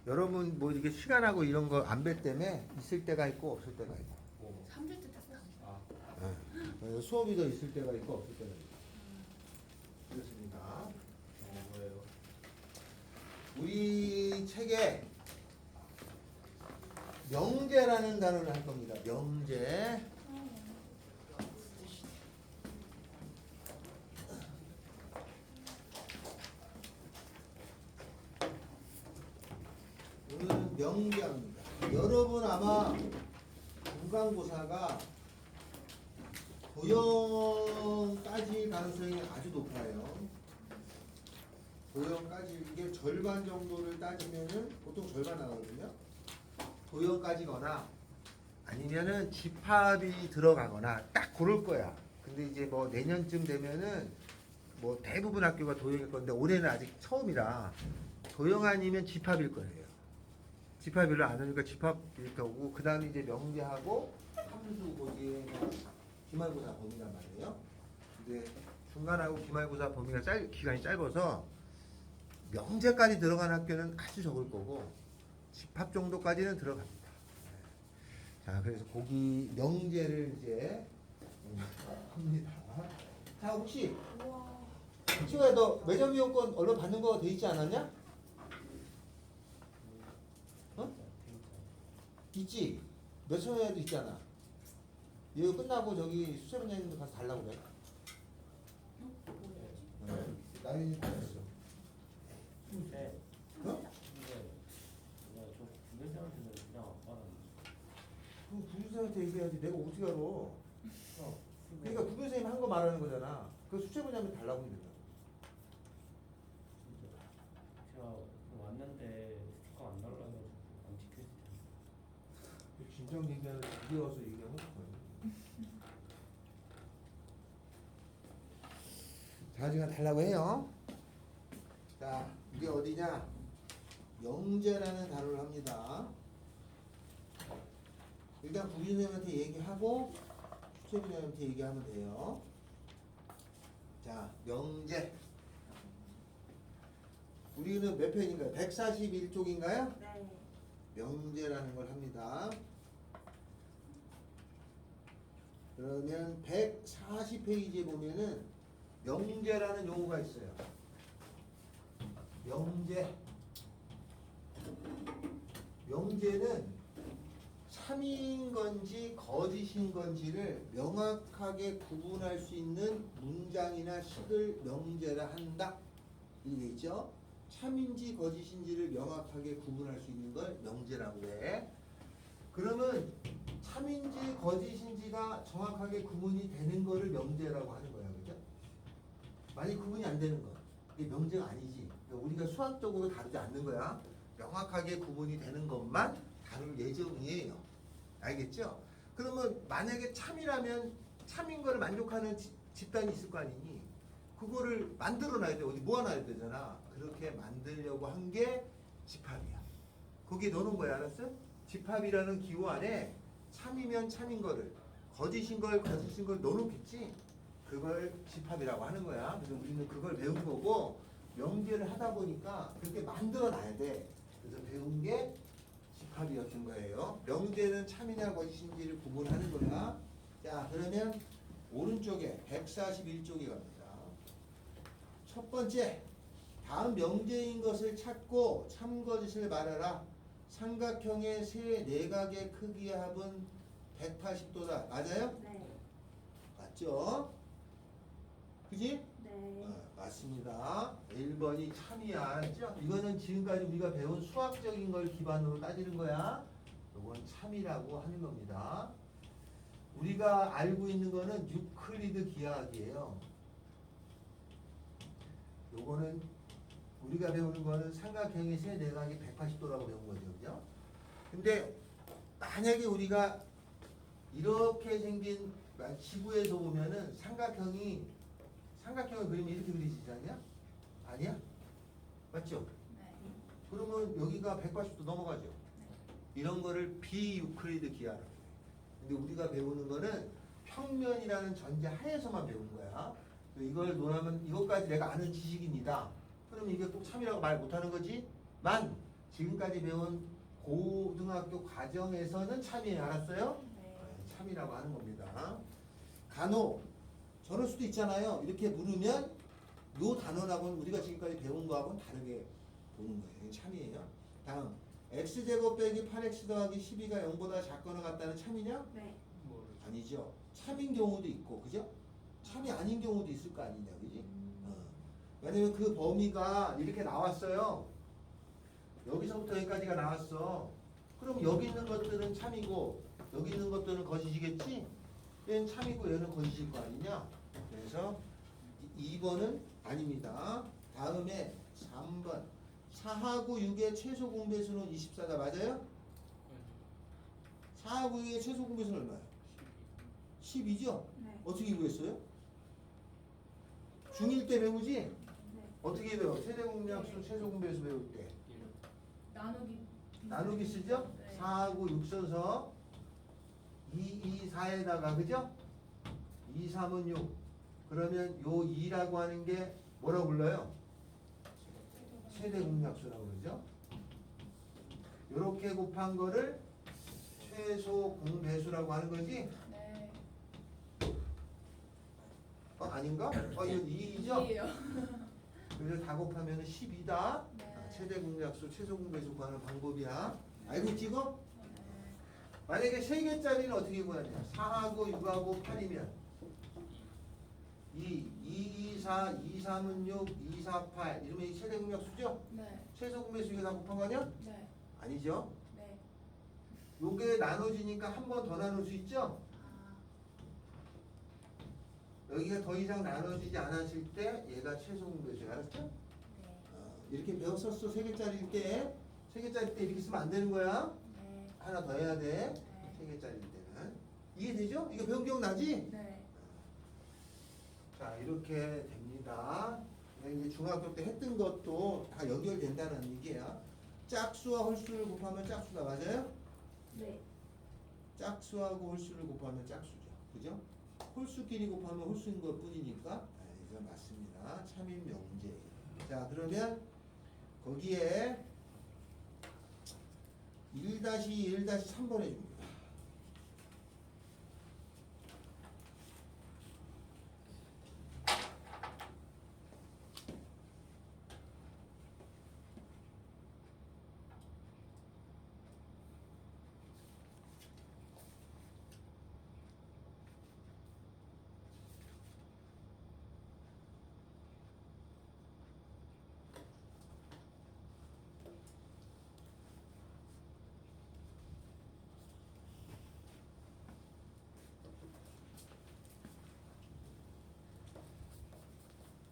여러분 뭐 이게 시간하고 이런 거 안배 때문에 있을 때가 있고 없을 때가 있고. 3주째 탔다. 네. 수업이 더 있을 때가 있고 없을 때가 있고. 그렇습니다. 뭐예요? 우리 책에 명제라는 단어를 할 겁니다. 명제. 오늘은 명제입니다. 여러분 아마 중간고사가 도형까지 가능성이 아주 높아요. 도형까지 이게 절반 정도를 따지면은 보통 절반 나가거든요. 도형까지거나 아니면은 집합이 들어가거나 딱 고를 거야. 근데 이제 뭐 내년쯤 되면은 뭐 대부분 학교가 도형일 건데 올해는 아직 처음이라 도형 아니면 집합일 거예요. 집합을 안 하니까 집합 이렇게 오고 그 다음에 이제 명제하고 함수 고지의 기말고사 범위란 말이에요. 근데 중간하고 기말고사 범위가 기간이 짧아서 명제까지 들어간 학교는 아주 적을 거고 집합 정도까지는 들어갑니다. 자, 그래서 거기 명제를 이제 합니다. 자, 혹시 친구야 너 매점 이용권 얼른 받는 거 돼 있지 않았냐? 어? 있지? 몇 천원에도 있잖아. 이거 끝나고 저기 수세분장님도 가서 달라고 그래. 나윤이 받았어. 네. 어? 저 부대장한테는 그냥 안 받았는데. 그 구교생한테 얘기해야지. 내가 어떻게 알아? 그러니까 구교생님 한 거 말하는 거잖아. 그 수세분장님 달라고 하면 된다. 제가 왔는데 스티커 안 달라가지고 안 지켜주세요. 진정 얘기하는데 이제 와서 얘기하면 어떡해. 자, 지금 달라고 해요. 자, 이게 어디냐? 명제라는 단어를 합니다. 일단 구기선생님한테 얘기하고 수채분장님한테 얘기하면 돼요. 자, 명제. 우리는 몇 편인가요? 141쪽인가요? 네. 명제라는 걸 합니다. 그러면 140페이지에 보면은 명제라는 용어가 있어요. 명제. 명제는 참인 건지 거짓인 건지를 명확하게 구분할 수 있는 문장이나 식을 명제라 한다. 이게 있죠? 참인지 거짓인지를 명확하게 구분할 수 있는 걸 명제라고 해. 그러면 참인지 거짓인지가 정확하게 구분이 되는 거를 명제라고 하는 거야. 그죠? 만약 구분이 안 되는 거. 이게 명제가 아니지. 그러니까 우리가 수학적으로 다루지 않는 거야. 명확하게 구분이 되는 것만 다룰 예정이에요. 알겠죠? 그러면 만약에 참이라면 참인 거를 만족하는 집단이 있을 거 아니니? 그거를 만들어놔야 돼. 어디 모아놔야 되잖아. 그렇게 만들려고 한 게 집합이야. 거기에 넣어놓은 거야. 알았어? 집합이라는 기호 안에 참이면 참인 거를, 거짓인 걸 거짓인 걸 넣어놓겠지. 그걸 집합이라고 하는 거야. 그래서 우리는 그걸 배운 거고 명제를 하다 보니까 그렇게 만들어놔야 돼. 그래서 배운 게 집합이었던 거예요. 명제는 참이냐 거짓인지를 구분하는 거야. 자, 그러면 오른쪽에 141쪽에 갑니다. 첫 번째, 다음 명제인 것을 찾고 참거짓을 말하라. 삼각형의 세 내각의 크기의 합은 180도다. 맞아요? 네. 맞죠? 그지? 네. 맞습니다. 1번이 참이야. 알았죠? 이거는 지금까지 우리가 배운 수학적인 걸 기반으로 따지는 거야. 이건 참이라고 하는 겁니다. 우리가 알고 있는 거는 유클리드 기하학이에요. 요거는 우리가 배우는 거는 삼각형의 세 내각이 180도라고 배운 거죠. 그죠? 근데 만약에 우리가 이렇게 생긴 지구에서 보면은 삼각형을 그리면 이렇게 그리지 않냐? 아니야? 맞죠? 네. 그러면 여기가 180도 넘어가죠. 이런 거를 비유클리드 기하라고 해요. 근데 우리가 배우는 거는 평면이라는 전제 하에서만 배운 거야. 이걸 논하면 이것까지 내가 아는 지식입니다. 그러면 이게 꼭 참이라고 말 못하는 거지? 지금까지 배운 고등학교 과정에서는 참이에요. 알았어요? 네. 참이라고 하는 겁니다. 간혹 저럴 수도 있잖아요. 이렇게 물으면 요 단어하고는 우리가 지금까지 배운 거하고는 다르게 보는 거예요. 이게 참이에요. 다음 x제곱 빼기 8x 더하기 12가 0보다 작거나 같다는 참이냐? 네. 아니죠. 참인 경우도 있고, 그죠? 참이 아닌 경우도 있을 거 아니냐, 그지? 왜냐면 그 범위가 이렇게 나왔어요. 여기서부터 여기까지가 나왔어. 그럼 여기 있는 것들은 참이고 여기 있는 것들은 거짓이겠지? 얘는 참이고 얘는 거짓일 거 아니냐? 그래서 2번은 아닙니다. 다음에 3번 4하고 6의 최소 공배수는 24다. 맞아요? 4하고 6의 최소 공배수는 얼마야? 12죠? 네. 어떻게 구했어요? 중1 때 배우지? 네. 어떻게 배워? 세대공약수 최소 공배수 배울 때 나누기 쓰죠? 네. 4하고 6 써서 2, 4에다가 그죠? 2, 3은 6 그러면 요 2라고 하는 게 뭐라고 불러요? 세대공약수라고 그러죠? 요렇게 곱한 거를 최소 공배수라고 하는 거지? 네. 아닌가? 이건 2죠? 이에요. 그래서 다 곱하면 12다. 네. 최대 공약수, 최소 공배수 구하는 방법이야. 알고 있지 이거? 네. 만약에 3개짜리는 어떻게 구하냐? 4하고 6하고 8이면 2, 4, 2, 3은 6, 2, 4, 8 이러면 이 최대 공약수죠? 네. 최소 공배수 이거 다 곱한 거 아니야? 네. 아니죠? 네. 요게 나눠지니까 한 번 더 나눌 수 있죠? 아. 여기가 더 이상 나눠지지 않았을 때 얘가 최소 공배수야. 알았죠? 네. 이렇게 배웠었어. 3개짜리일 때. 3개짜리 때 이렇게 쓰면 안 되는 거야. 네. 하나 더 해야 돼. 네. 3개짜리일 때는. 이해되죠? 이거 배운 기억 나지? 네. 자, 이렇게 됩니다. 이제 중학교 때 했던 것도 다 연결된다는 얘기야. 짝수와 홀수를 곱하면 짝수다. 맞아요? 네. 짝수하고 홀수를 곱하면 짝수죠. 그죠? 홀수끼리 곱하면 홀수인 것 뿐이니까. 이거 맞습니다. 참인 명제. 자, 그러면 거기에 1-1-3번 해줍니다.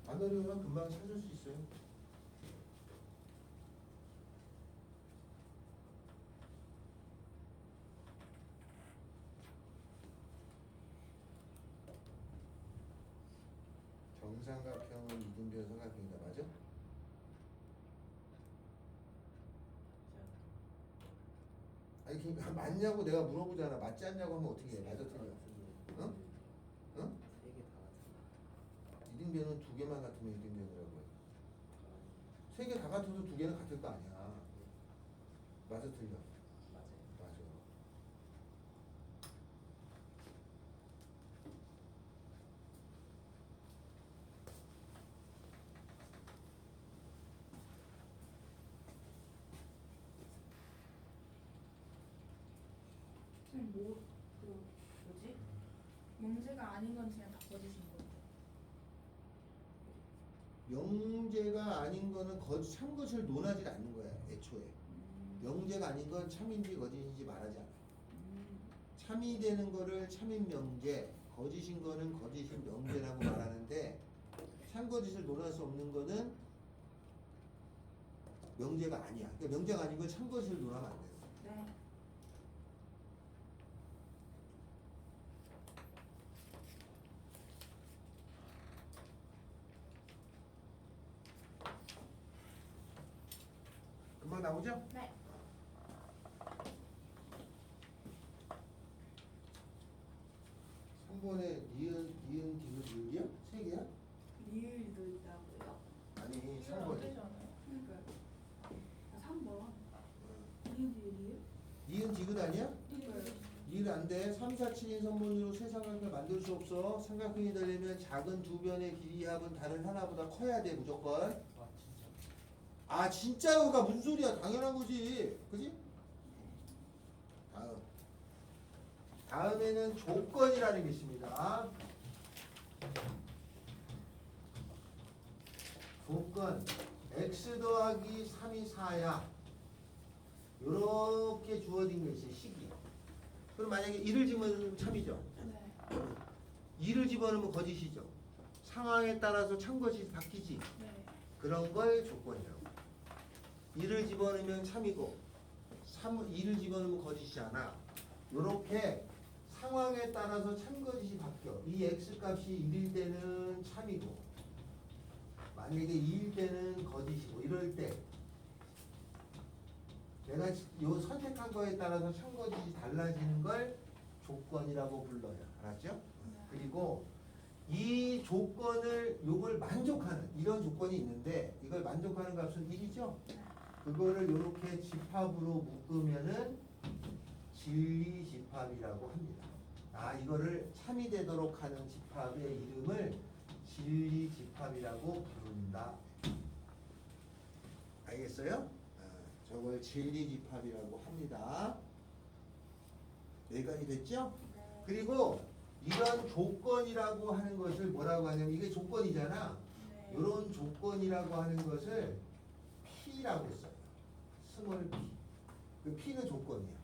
안 어려우면 금방 찾을 수 있어요. 정삼각형은 이등변 삼각형이다. 맞아? 아니 그러니까 맞냐고 내가 물어보잖아. 맞지 않냐고 하면 어떻게 해? 맞아 틀려? 응? 응? 이등변은 2개만 같으면 이등변이라고 해. 3개 다 같아도 2개는 같을 거 아니야. 맞아 틀려? 맞아. 선생님 뭐지? 명제가 아닌 건 그냥 다 거짓인 거죠? 명제가 아닌 거는 참것을 논하지 않는 거야. 애초에. 명제가 아닌 건 참인지 거짓인지 말하지 않아. 참이 되는 거를 참인 명제, 거짓인 거는 거짓인 명제라고 말하는데 참거짓을 논할 수 없는 거는 명제가 아니야. 그러니까 명제가 아닌 건 참거짓을 논하면 안 돼. 네. 금방 나오죠? 네. 3번에 니은, 디귿, 리을이야? 3개야? 리을도 있다고요? 아니 이건 안 3번에 되잖아요. 그러니까 2는 디귿 아니야? 일 안 돼. 3, 4, 7인 선분으로 세 삼각형을 만들 수 없어. 삼각형이 되려면 작은 두 변의 길이 합은 다른 하나보다 커야 돼 무조건. 진짜. 아 진짜요가 무슨 소리야? 당연한 거지. 그지? 다음에는 조건이라는 게 있습니다. 조건 x 더하기 3이 4야. 요렇게 주어진 게 있어요. 식이. 그럼 만약에 1을 집어넣으면 참이죠. 네. 2를 집어넣으면 거짓이죠. 상황에 따라서 참거짓이 바뀌지. 네. 그런 걸 조건이라고. 2를 집어넣으면 참이고 2를 집어넣으면 거짓이잖아. 요렇게 상황에 따라서 참거짓이 바뀌어. 이 x값이 1일 때는 참이고 만약에 2일 때는 거짓이고 이럴 때 내가 요 선택한 거에 따라서 참거짓이 달라지는 걸 조건이라고 불러요. 알았죠? 그리고 이 조건을 요걸 만족하는 이런 조건이 있는데 이걸 만족하는 값은 1이죠? 그거를 요렇게 집합으로 묶으면은 진리집합이라고 합니다. 아 이거를 참이 되도록 하는 집합의 이름을 진리집합이라고 부른다. 알겠어요? 저걸 진리집합이라고 합니다. 여기까지 됐죠? 네. 그리고 이런 조건이라고 하는 것을 뭐라고 하냐면 이게 조건이잖아. 네. 이런 조건이라고 하는 것을 P라고 했어요. 스몰 P. 그 P는 조건이야.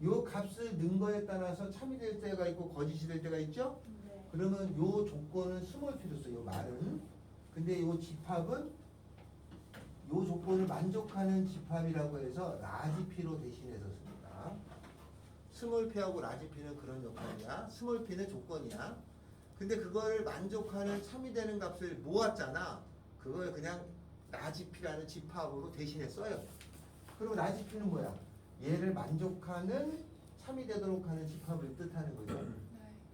요 값을 넣은 거에 따라서 참이 될 때가 있고 거짓이 될 때가 있죠? 네. 그러면 요 조건은 스몰 P로 써요. 요 말은. 근데 요 집합은 요 조건을 만족하는 집합이라고 해서 라지 P로 대신해서 씁니다. 스몰 P하고 라지 P는 그런 역할이야. 스몰 P는 조건이야. 근데 그걸 만족하는 참이 되는 값을 모았잖아. 그걸 그냥 라지 P라는 집합으로 대신해 써요. 그리고 라지 P는 뭐야? 얘를 만족하는 참이 되도록 하는 집합을 뜻하는 거죠. 네.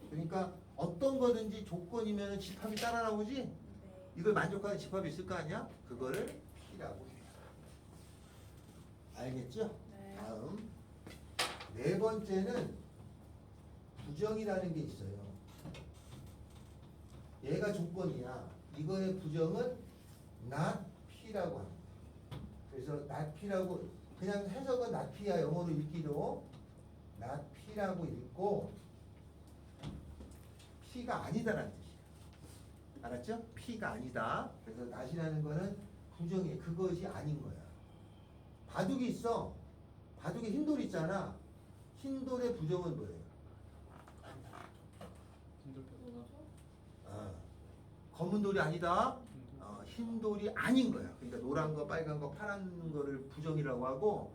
그러니까 어떤 거든지 조건이면 집합이 따라 나오지? 네. 이걸 만족하는 집합이 있을 거 아니야? 그거를 P라고 해요. 알겠죠? 네. 다음 네 번째는 부정이라는 게 있어요. 얘가 조건이야. 이거의 부정은 not P라고 합니다. 그래서 not P라고 그냥 해석은 not P야. 영어로 읽기도 not P라고 읽고 P가 아니다라는 뜻이야. 알았죠? P가 아니다. 그래서 not이라는 거는 부정이 그것이 아닌 거야. 바둑이 있어. 바둑에 흰돌 있잖아. 흰돌의 부정은 뭐예요? 검은 돌이 아니다. 흰 돌이 아닌 거야. 그러니까 노란 거, 빨간 거, 파란 거를 부정이라고 하고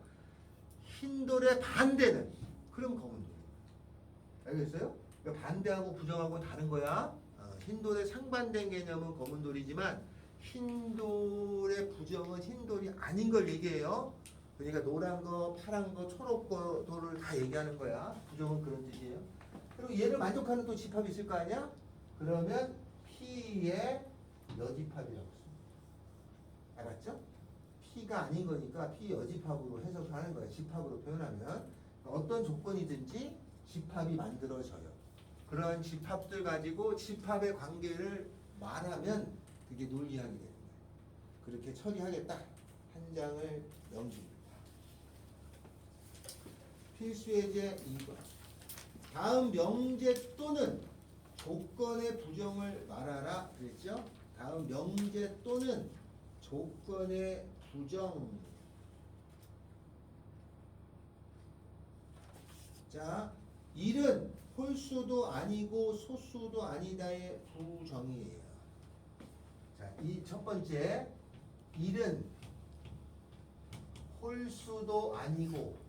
흰 돌의 반대는 그럼 검은 돌. 알겠어요? 그러니까 반대하고 부정하고는 다른 거야. 흰 돌의 상반된 개념은 검은 돌이지만 흰 돌의 부정은 흰 돌이 아닌 걸 얘기해요. 그러니까 노란 거, 파란 거, 초록 거 돌을 다 얘기하는 거야. 부정은 그런 뜻이에요. 그리고 얘를 만족하는 또 집합이 있을 거 아니야? 그러면 P의 여집합이라고 씁니다. 알았죠? P가 아닌 거니까 P 여집합으로 해석하는 거야. 집합으로 표현하면 어떤 조건이든지 집합이 만들어져요. 그런 집합들 가지고 집합의 관계를 말하면 그게 논리학이 되는 거예요. 그렇게 처리하겠다. 한 장을 넘깁니다. 필수 예제 2번. 다음 명제 또는 조건의 부정을 말하라 그랬죠? 다음 명제 또는 조건의 부정. 자, 1은 홀수도 아니고 소수도 아니다의 부정이에요. 자, 이 첫 번째 1은 홀수도 아니고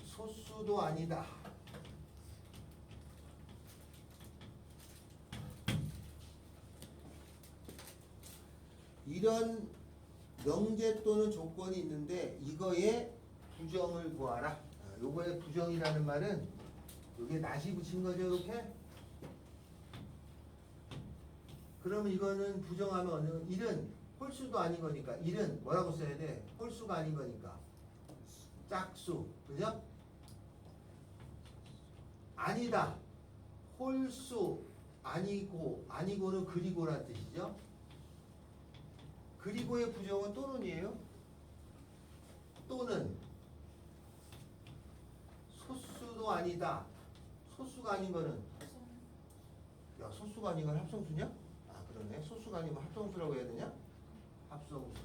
소수도 아니다. 이런 명제 또는 조건이 있는데 이거의 부정을 구하라. 요거의 부정이라는 말은 요게 낫이 붙인 거죠, 이렇게? 그러면 이거는 부정하면 1은 홀수도 아닌 거니까 1은 뭐라고 써야 돼? 홀수가 아닌 거니까 짝수. 그죠? 아니다. 홀수 아니고는 그리고란 뜻이죠. 그리고의 부정은 또는이에요. 또는 소수도 아니다. 소수가 아닌 거는 야 소수가 아닌 건 합성수냐? 아 그러네. 소수가 아니면 합성수라고 해야 되냐? 합성수.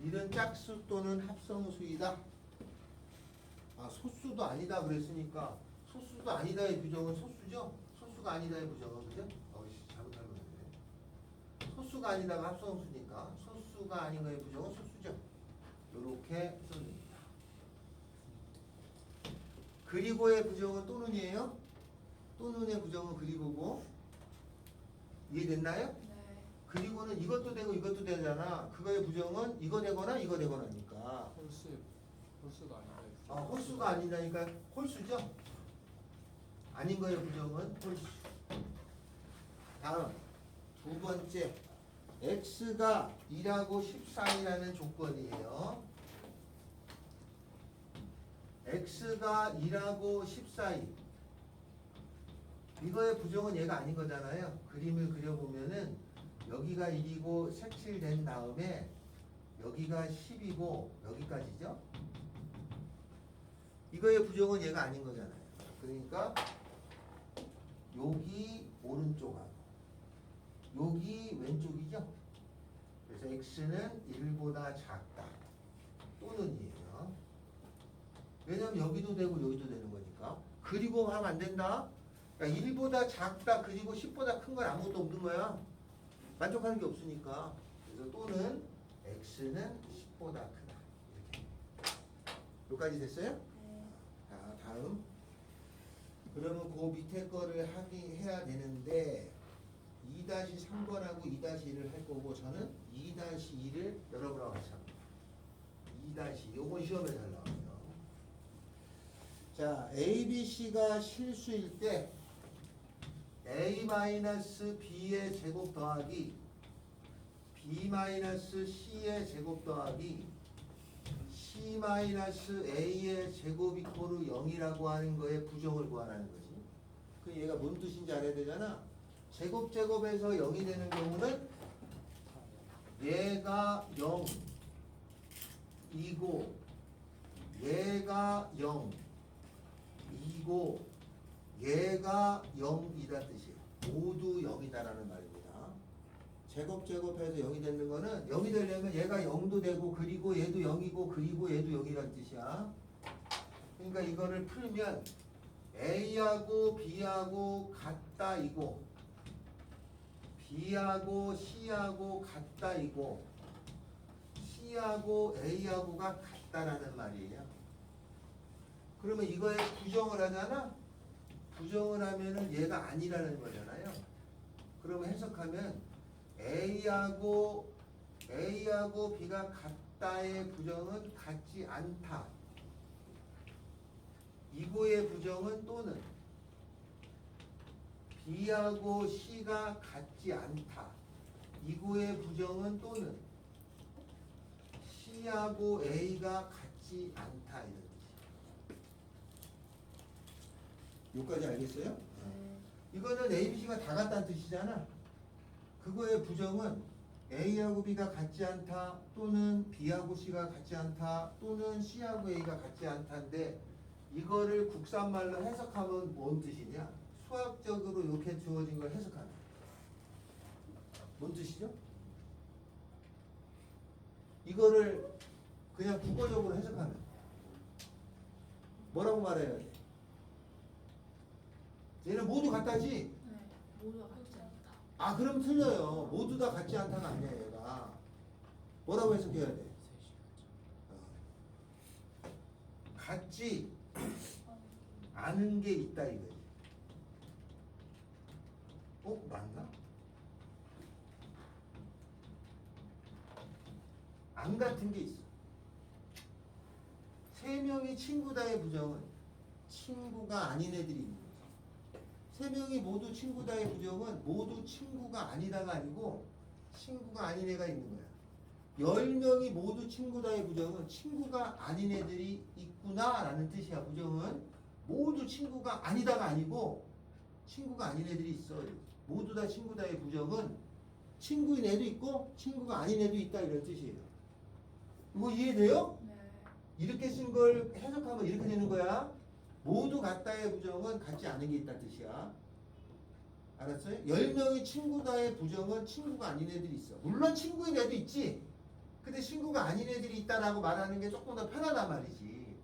이는 짝수 또는 합성수이다. 아 소수도 아니다 그랬으니까 소수도 아니다의 부정은 소수죠? 소수가 아니다의 부정은 그죠? 잘못한 거네. 소수가 아니다가 합성수니까 소수가 아닌 거의 부정은 소수죠. 요렇게 씁니다. 그리고의 부정은 또는이에요? 또는의 부정은 그리고고 이해됐나요? 네. 그리고는 이것도 되고 이것도 되잖아. 그거의 부정은 이거 되거나 이거 되거나니까. 홀수가 아니다. 홀수가 아니다니까 홀수죠? 아닌 거의 부정은 홀수. 다음 두 번째 x가 2하고 14이라는 조건이에요. x가 1하고 14이 이거의 부정은 얘가 아닌 거잖아요. 그림을 그려보면은 여기가 1이고 색칠된 다음에 여기가 10이고 여기까지죠. 이거의 부정은 얘가 아닌 거잖아요. 그러니까 여기 오른쪽하고 여기 왼쪽이죠. 그래서 x는 1보다 작다 또는이에요. 왜냐면 여기도 되고 여기도 되는 거니까. 그리고 하면 안 된다. 그러니까 1보다 작다 그리고 10보다 큰 건 아무것도 없는 거야. 만족하는 게 없으니까. 그래서 또는 x는 10보다 크다. 이렇게. 여기까지 됐어요? 네. 자, 다음. 그러면 그 밑에 거를 해야 되는데 2-3번하고 2-1을 할 거고 저는 2-2를 여러분하고 같이 합니다. 2-2. 요건 시험에 잘 나와요. 자, A, B, C가 실수일 때 A-B의 제곱 더하기 B-C의 제곱 더하기 C-A의 제곱 이코르 0이라고 하는 거에 부정을 구하라는 거지. 그 얘가 뭔 뜻인지 알아야 되잖아. 제곱에서 0이 되는 경우는 얘가 0이고 얘가 0이고 얘가 0이다 뜻이에요. 모두 0이다라는 말입니다. 제곱해서 0이 되는 거는 0이 되려면 얘가 0도 되고 그리고 얘도 0이고 그리고 얘도 0이라는 뜻이야. 그러니까 이거를 풀면 A하고 B하고 같다 이고 B하고 C하고 같다 이고 C하고 A하고가 같다라는 말이에요. 그러면 이거에 부정을 하잖아. 부정을 하면은 얘가 아니라는 거잖아요. 그러면 해석하면 A하고 B가 같다의 부정은 같지 않다. 이거의 부정은 또는 B하고 C가 같지 않다. 이거의 부정은 또는 C하고 A가 같지 않다. 이런 뜻이에요. 여기까지 알겠어요? 네. 이거는 A, B, C가 다 같다는 뜻이잖아. 그거의 부정은 A하고 B가 같지 않다 또는 B하고 C가 같지 않다 또는 C하고 A가 같지 않다인데 이거를 국산말로 해석하면 뭔 뜻이냐? 수학적으로 이렇게 주어진 걸 해석하는. 뭔 뜻이죠? 이거를 그냥 국어적으로 해석하면 뭐라고 말해야 돼? 얘는 모두 같다지? 네. 모두가 같지 않다. 아 그럼 틀려요. 모두 다 같지 않다가 아니야 얘가. 뭐라고 해석해야 돼? 같지 않은 게 있다 이거지. 맞나? 안 같은 게 있어. 세 명이 친구다의 부정은 친구가 아닌 애들이 있는 거지. 세 명이 모두 친구다의 부정은 모두 친구가 아니다가 아니고 친구가 아닌 애가 있는 거야. 10명이 모두 친구다의 부정은 친구가 아닌 애들이 있구나라는 뜻이야. 부정은 모두 친구가 아니다가 아니고 친구가 아닌 애들이 있어. 모두 다 친구다의 부정은 친구인 애도 있고 친구가 아닌 애도 있다 이런 뜻이에요. 이거 이해돼요? 네. 이렇게 쓴 걸 해석하면 이렇게 되는 거야. 모두 같다의 부정은 같지 않은 게 있다는 뜻이야. 알았어요? 10명이 친구다의 부정은 친구가 아닌 애들이 있어. 물론 친구인 애도 있지. 근데 친구가 아닌 애들이 있다라고 말하는 게 조금 더 편하단 말이지.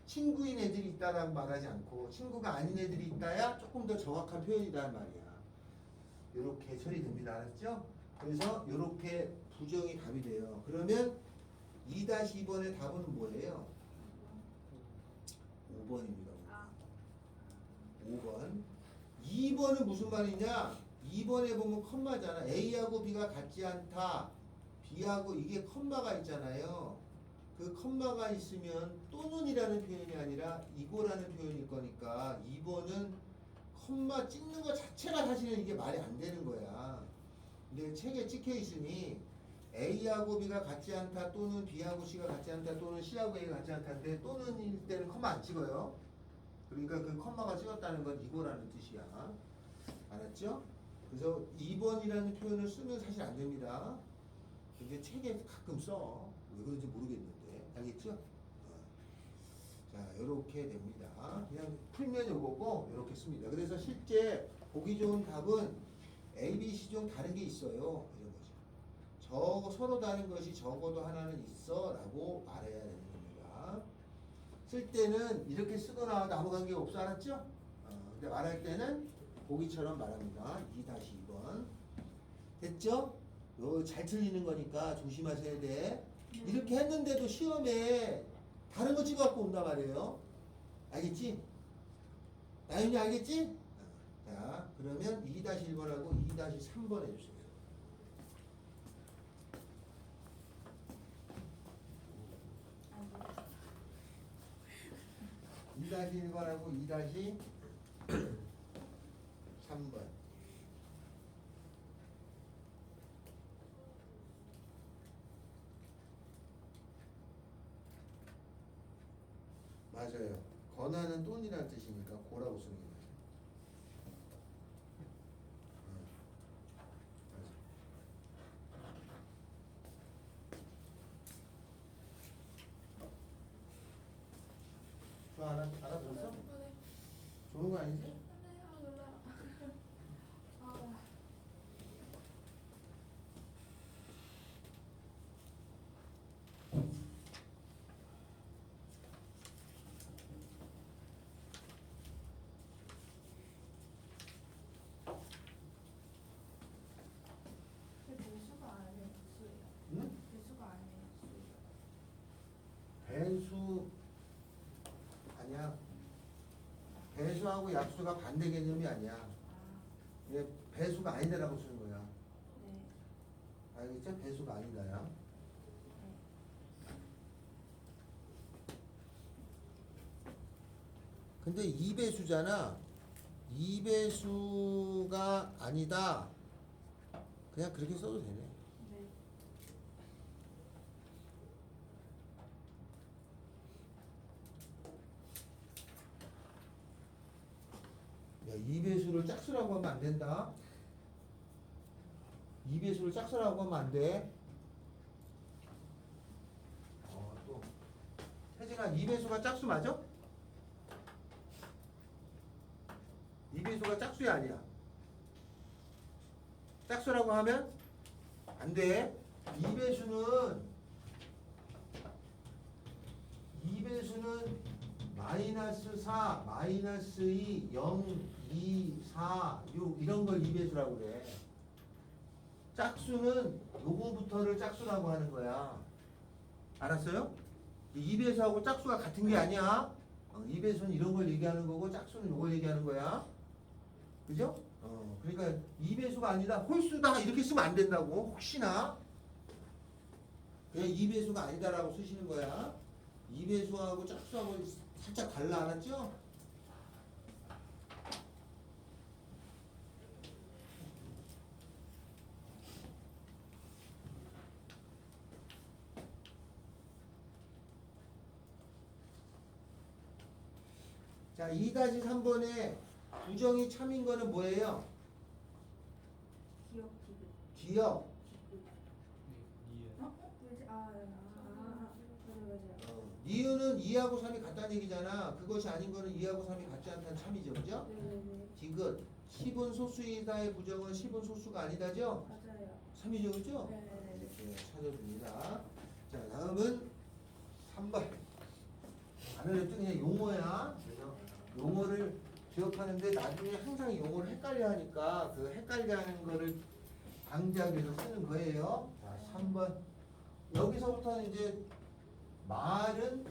친구인 애들이 있다라고 말하지 않고 친구가 아닌 애들이 있다야 조금 더 정확한 표현이란 말이야. 이렇게 처리됩니다. 알았죠? 그래서 이렇게 부정이 답이 돼요. 그러면 2-2번의 답은 뭐예요? 5번입니다. 아, 5번. 2번은 무슨 말이냐? 2번에 보면 컴마잖아. A하고 B가 같지 않다. B하고 이게 컴마가 있잖아요. 그 컴마가 있으면 또는이라는 표현이 아니라 이거라는 표현일 거니까 2번은 컴마 찍는 것 자체가 사실은 이게 말이 안 되는 거야. 근데 책에 찍혀 있으니 A하고 B가 같지 않다 또는 B하고 C가 같지 않다 또는 C하고 A가 같지 않다인데 또는일 때는 컴마 안 찍어요. 그러니까 그 컴마가 찍었다는 건 이거라는 뜻이야. 알았죠? 그래서 2번이라는 표현을 쓰면 사실 안 됩니다. 근데 책에 가끔 써. 왜 그런지 모르겠는데. 알겠죠? 자, 요렇게 됩니다. 그냥 풀면 요거고 요렇게 씁니다. 그래서 실제 보기 좋은 답은 A, B, C 중 다른 게 있어요. 이런 거죠. 서로 다른 것이 적어도 하나는 있어 라고 말해야 되는 겁니다. 쓸 때는 이렇게 쓰거나 아무 관계 없어. 알았죠? 근데 말할 때는 보기처럼 말합니다. 2-2번. 됐죠? 요 잘 틀리는 거니까 조심하셔야 돼. 이렇게 했는데도 시험에 다른 거 찍어갖고 온단 말이에요. 알겠지? 나윤이 알겠지? 자, 그러면 2-1번하고 2-3번 해주세요. 2-1번하고 2-3번. 맞아요. 권한은 돈이라는 뜻이니까 고라고 쓰는 게 맞아요. 맞아. 알아들었어? 네. 좋은 거 아니지? 네, 아, 놀라라. 아, 근데 배수가 아니면 수예요. 응? 배수가 아니면 수예요. 배수 아니야. 배수하고 약수가 반대 개념이 아니야. 아, 이게 배수가 아니다라고 쓰는 거야. 네. 알겠죠? 배수가 아니다야. 네. 근데 2배수잖아. 2배수가 아니다. 그냥 그렇게 써도 되네. 네. 야, 2배수를 짝수라고 하면 안 된다. 2배수를 짝수라고 하면 안 돼. 또. 혜진아, 2배수가 짝수 맞아? 2배수가 짝수야 아니야? 짝수라고 하면 안 돼. 2배수는 마이너스 4, 마이너스 2, 0, 2, 4, 6 이런 걸 2배수라고 그래. 짝수는 요거부터를 짝수라고 하는 거야. 알았어요? 2배수하고 짝수가 같은 게 아니야. 2배수는 이런 걸 얘기하는 거고 짝수는 요걸 얘기하는 거야. 그죠? 그러니까 2배수가 아니다. 홀수다 이렇게 쓰면 안 된다고. 혹시나 그냥 2배수가 아니다라고 쓰시는 거야. 2배수하고 짝수하고 살짝 달라. 알았죠? 자, 2-3번에 부정이 참인 거는 뭐예요? 기억 기급. 기억. 예. 왜지? 맞아요. 니은은 2하고 3이 같다는 얘기잖아. 그것이 아닌 거는 2하고 3이 같지 않다는 참이죠. 그죠? 네네네. 디귿. 10은 소수이다의 부정은 10은 소수가 아니다죠? 맞아요. 3이죠. 그죠? 네네네. 이렇게 찾아줍니다. 자, 다음은 3번. 단어를 그냥 용어야. 그래서 용어를 기억하는데 나중에 항상 용어를 헷갈려 하니까 그 헷갈려 하는 거를 방지하기 위해서 쓰는 거예요. 자, 3번. 여기서부터는 이제 말은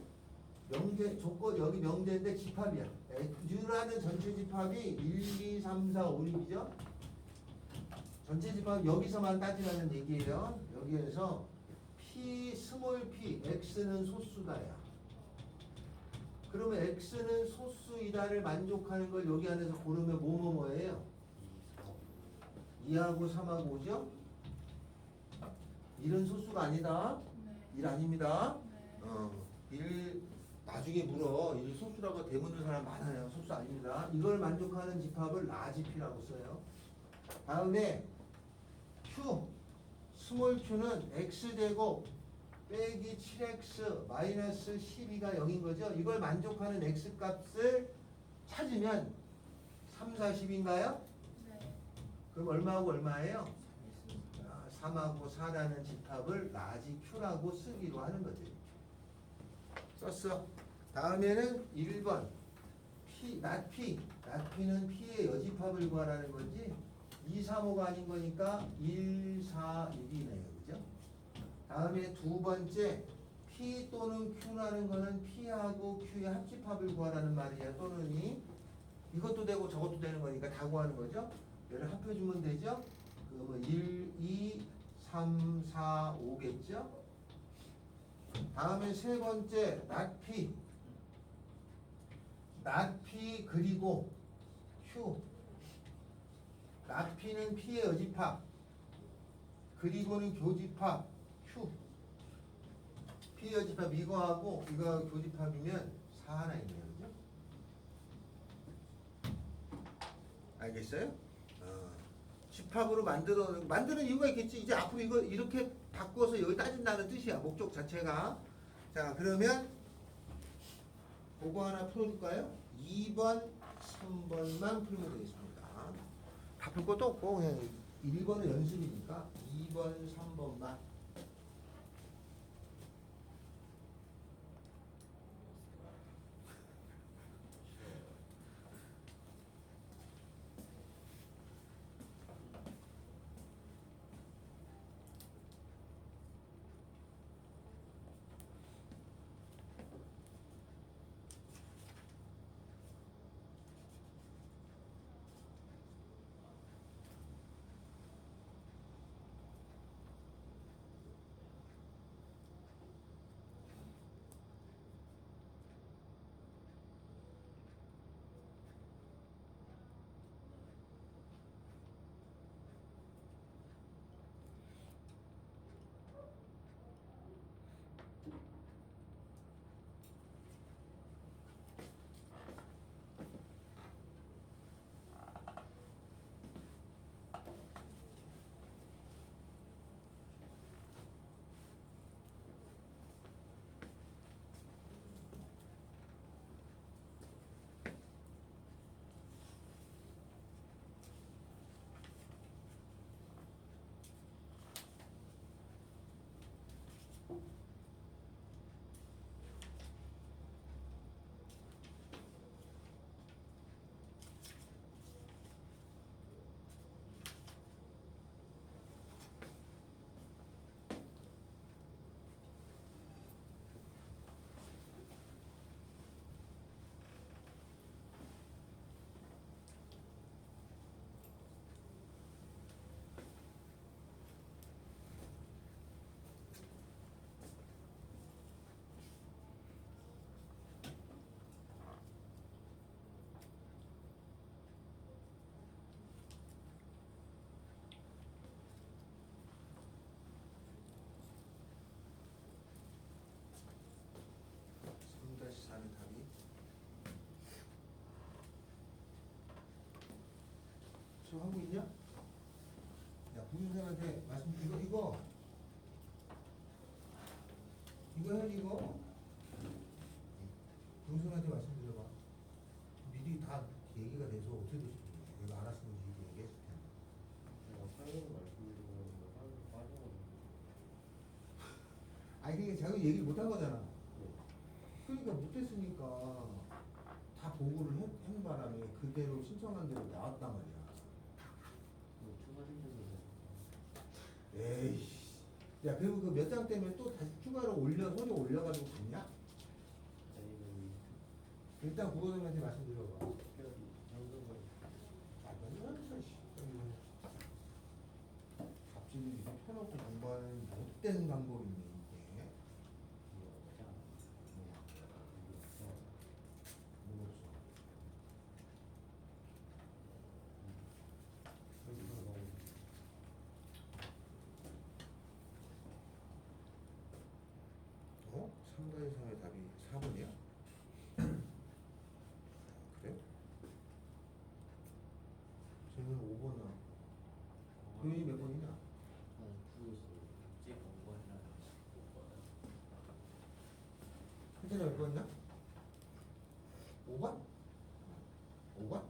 명제, 조건, 여기 명제인데 집합이야. U라는 전체 집합이 1, 2, 3, 4, 5, 6이죠? 전체 집합 여기서만 따지라는 얘기예요. 여기에서 P, 스몰 p, X는 소수다야. 그러면 X는 소수이다를 만족하는 걸 여기 안에서 고르면 뭐예요? 2하고 3하고 5죠? 1은 소수가 아니다. 네. 1 아닙니다. 네. 1 나중에 물어. 1 소수라고 대묻는 사람 많아요. 소수 아닙니다. 이걸 만족하는 집합을 라지 P라고 써요. 다음에 Q, 스몰 q는 X제곱 빼기 7X 마이너스 12가 0인 거죠. 이걸 만족하는 X 값을 찾으면 3, 40인가요? 네. 그럼 얼마하고 얼마예요? 3하고 4라는 집합을 라지 Q라고 쓰기로 하는 거지. 썼어. 다음에는 1번 P, not P. not P는 P의 여집합을 구하라는 거지. 2, 3, 5가 아닌 거니까 1, 4, 6이네요. 그죠? 다음에 두 번째 P 또는 Q라는 거는 P하고 Q의 합집합을 구하라는 말이야. 또는이 이것도 되고 저것도 되는 거니까 다 구하는 거죠. 얘를 합해주면 되죠. 그러면 1, 2, 3, 4, 5겠죠. 다음에 세 번째 not P. not P 그리고 Q. not P는 P의 여집합. 그리고는 교집합 Q. P 여집합 이거하고 이거하고 교집합이면 4 하나 있네요. 그죠? 알겠어요? 집합으로 만드는 이유가 있겠지. 이제 앞으로 이거 이렇게 바꿔서 여기 따진다는 뜻이야. 목적 자체가. 자, 그러면 그거 하나 풀어줄까요? 2번, 3번만 풀면 되겠습니다. 다 풀 것도 없고 그냥 1번은 연습이니까 2번, 3번만. 그거 하고 있냐? 야, 부인선한테 말씀 이거 해야지 이거. 부인선한테 말씀드려봐. 미리 다 얘기가 돼서 어떻게 될지 내가 알았으면 미리 얘기했을 텐데. 제가 사용을 말씀드리고 사용을 빠져가지고. 아니 그게 자기 얘기를 못 한 거잖아. 네. 그러니까 못했으니까 다 보고를 한 바람에 그대로 신청한 대로 나왔단 말이야. 뭐 추가 신청을 에이씨. 야, 그리고 그 몇 장 때문에 또 다시 추가로 서류 올려가지고 갔냐? 저희는 일단 국어선생님한테 말씀드려봐. 특별히 현금을 아, 맨날 씨. 갑자기 이렇게 펴놓고 공부하는 못된 방법이네, 이게. 이게 없지 않아요. 이게 없어. 뭐 없어. 어? 3가의 3의 답이 4번이야? 그래? 쟤는 5번 나. 도현이 몇 번이냐? 현재는 몇 번이냐? 5번? 5번?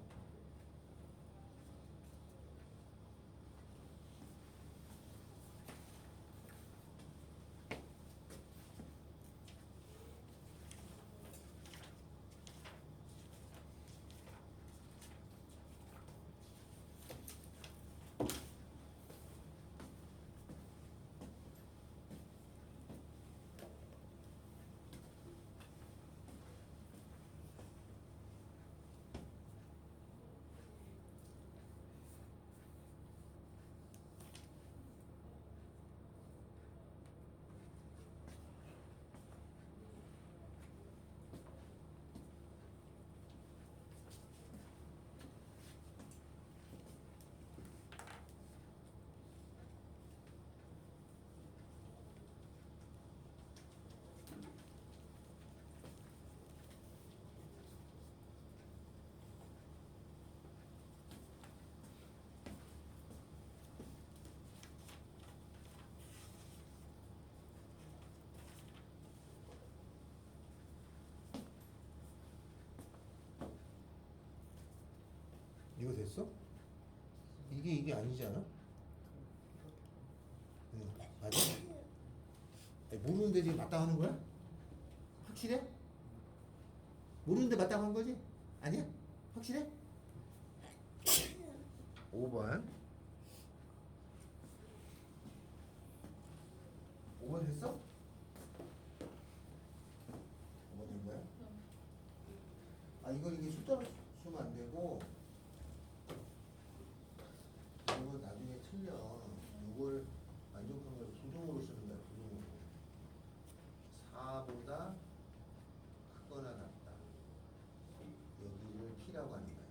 이거 됐어? 이게 아니지 않아? 응, 맞아? 아니, 모르는데 지금 마땅하는 거야? 확실해? 모르는데 마땅한 거지? 아니야? 확실해? 5번 5번 됐어? 5번 된 거야? 아 이걸 이게 숫자로 쓰면 안 되고 이거 나중에 틀려. 이걸 만족한 걸 부동으로 쓰는 거야. 부동으로. 4보다 크거나 같다. 여기를 P라고 하는 거야.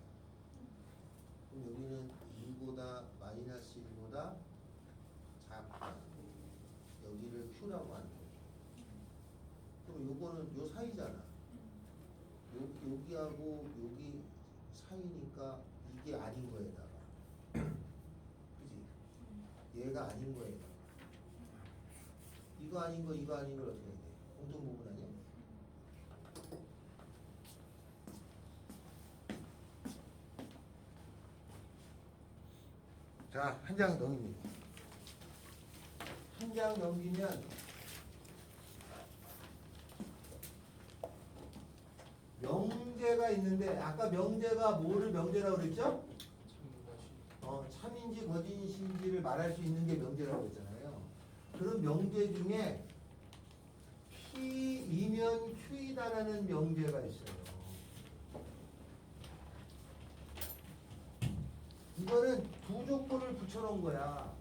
그럼 여기는 2보다 마이너스 1보다 작다. 여기를 Q라고 하는 거죠. 그럼 요거는 요 사이잖아. 여기하고 여기 사이니까 이게 아닌 거에다가. 그지? 얘가 아닌 거에다가. 이거 아닌 거, 이거 아닌 걸 어떻게 해야 돼? 공통 부분 아니야? 자, 한 장 넘깁니다. 한 장 넘기면 명제가 있는데 아까 명제가 뭐를 명제라고 그랬죠? 참인지 거짓인지를 말할 수 있는 게 명제라고 했잖아요. 그런 명제 중에 P이면 Q이다라는 명제가 있어요. 이거는 두 조건을 붙여놓은 거야.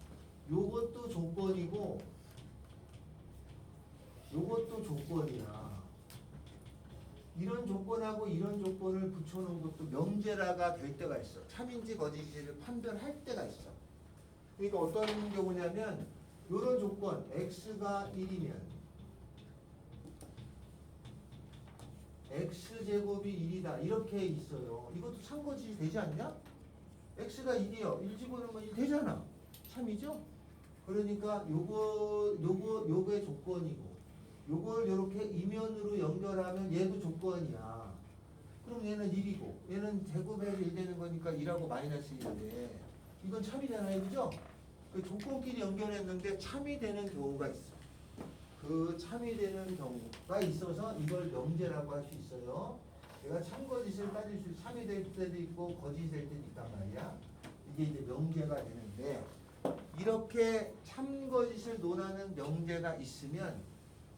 요것도 조건이고 요것도 조건이야. 이런 조건하고 이런 조건을 붙여놓은 것도 명제라가 될 때가 있어. 참인지 거짓인지를 판별할 때가 있어. 그러니까 어떤 경우냐면 이런 조건 x가 1이면 x제곱이 1이다 이렇게 있어요. 이것도 참거짓이 되지 않냐? x가 1이요. 1 집어넣으면 1 되잖아. 참이죠? 그러니까 요거의 조건이고 요걸 요렇게 이면으로 연결하면 얘도 조건이야. 그럼 얘는 1이고 얘는 제곱해서 1 되는 거니까 1하고 마이너스 1인데 이건 참이잖아요. 그죠? 그 조건끼리 연결했는데 참이 되는 경우가 있어. 그 참이 되는 경우가 있어서 이걸 명제라고 할 수 있어요. 내가 참거짓을 따질 수 참이 될 때도 있고 거짓이 될 때도 있단 말이야. 이게 이제 명제가 되는데 이렇게 참거짓을 논하는 명제가 있으면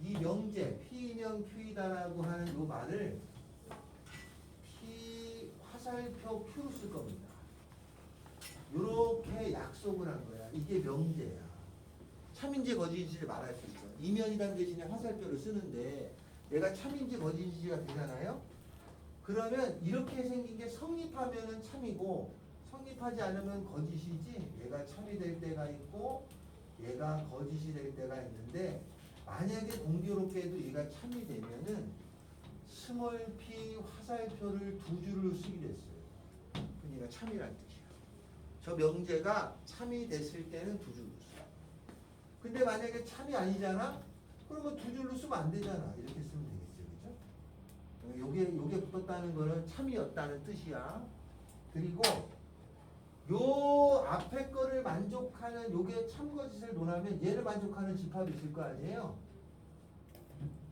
이 명제 P면 Q이다라고 하는 요 말을 P 화살표 Q로 쓸 겁니다. 요렇게 약속을 한 거야. 이게 명제야. 참인지 거짓인지를 말할 수 있어. 이면이란 대신에 화살표를 쓰는데 얘가 참인지 거짓인지가 되잖아요. 그러면 이렇게 생긴 게 성립하면은 참이고 성립하지 않으면 거짓이지. 얘가 참이 될 때가 있고 얘가 거짓이 될 때가 있는데 만약에 공교롭게도 얘가 참이 되면은 스몰 p 화살표를 두 줄을 쓰기로 했어요. 그러니까 참이란 뜻이야. 저 명제가 참이 됐을 때는 두 줄로 써. 근데 만약에 참이 아니잖아? 그러면 두 줄로 쓰면 안 되잖아. 이렇게 쓰면 되겠죠. 그죠? 요게 붙었다는 거는 참이었다는 뜻이야. 그리고 요 앞에 거를 만족하는 요게 참거짓을 논하면 얘를 만족하는 집합이 있을 거 아니에요?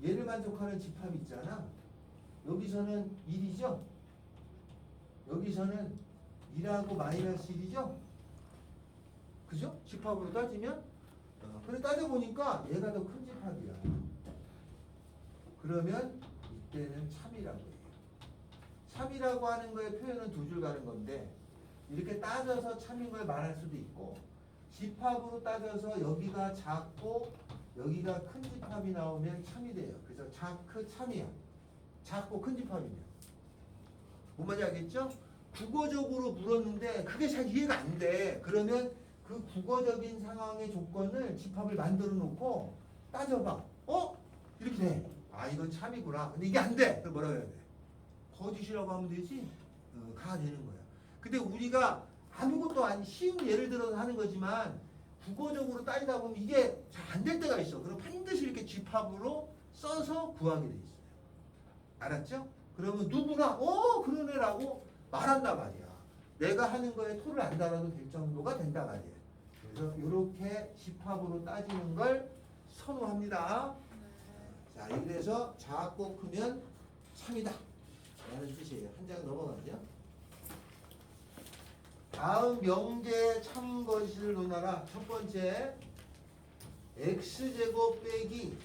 얘를 만족하는 집합이 있잖아. 여기서는 1이죠? 여기서는 1하고 마이너스 1이죠? 그죠? 집합으로 따지면? 그래 따져보니까 얘가 더 큰 집합이야. 그러면 이때는 참이라고 해요. 참이라고 하는 거의 표현은 두 줄 가는 건데 이렇게 따져서 참인 걸 말할 수도 있고 집합으로 따져서 여기가 작고 여기가 큰 집합이 나오면 참이 돼요. 그래서 작크 참이야. 작고 큰 집합이면. 뭔 말인지 알겠죠? 국어적으로 물었는데 그게 잘 이해가 안 돼. 그러면 그 국어적인 상황의 조건을 집합을 만들어 놓고 따져봐. 이렇게 돼. 아 이건 참이구나. 근데 이게 안 돼. 그럼 뭐라고 해야 돼? 거짓이라고 하면 되지. 가 되는 거야. 근데 우리가 아무것도 아닌 쉬운 예를 들어서 하는 거지만 국어적으로 따지다 보면 이게 잘 안 될 때가 있어. 그럼 반드시 이렇게 집합으로 써서 구하게 돼 있어요. 알았죠? 그러면 누구나 그러네라고 말한단 말이야. 내가 하는 거에 토를 안 달아도 될 정도가 된단 말이에요. 그래서 이렇게 집합으로 따지는 걸 선호합니다. 자, 이래서 작고 크면 참이다 라는 뜻이에요. 한 장 넘어가죠. 다음 명제 참거짓을 논하라. 첫 번째 x제곱 빼기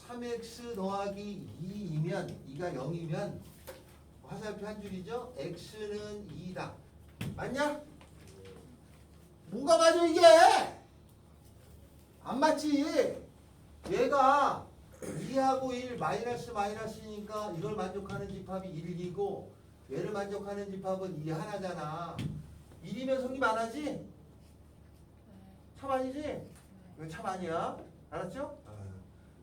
3x 더하기 2이면 2가 0이면 화살표 한 줄이죠. x는 2다. 맞냐? 뭐가 맞아 이게? 안 맞지? 얘가 2하고 1 마이너스니까 이걸 만족하는 집합이 1이고 얘를 만족하는 집합은 2 하나잖아. 1이면 성립 안 하지? 참 아니지? 이건 참 아니야. 알았죠?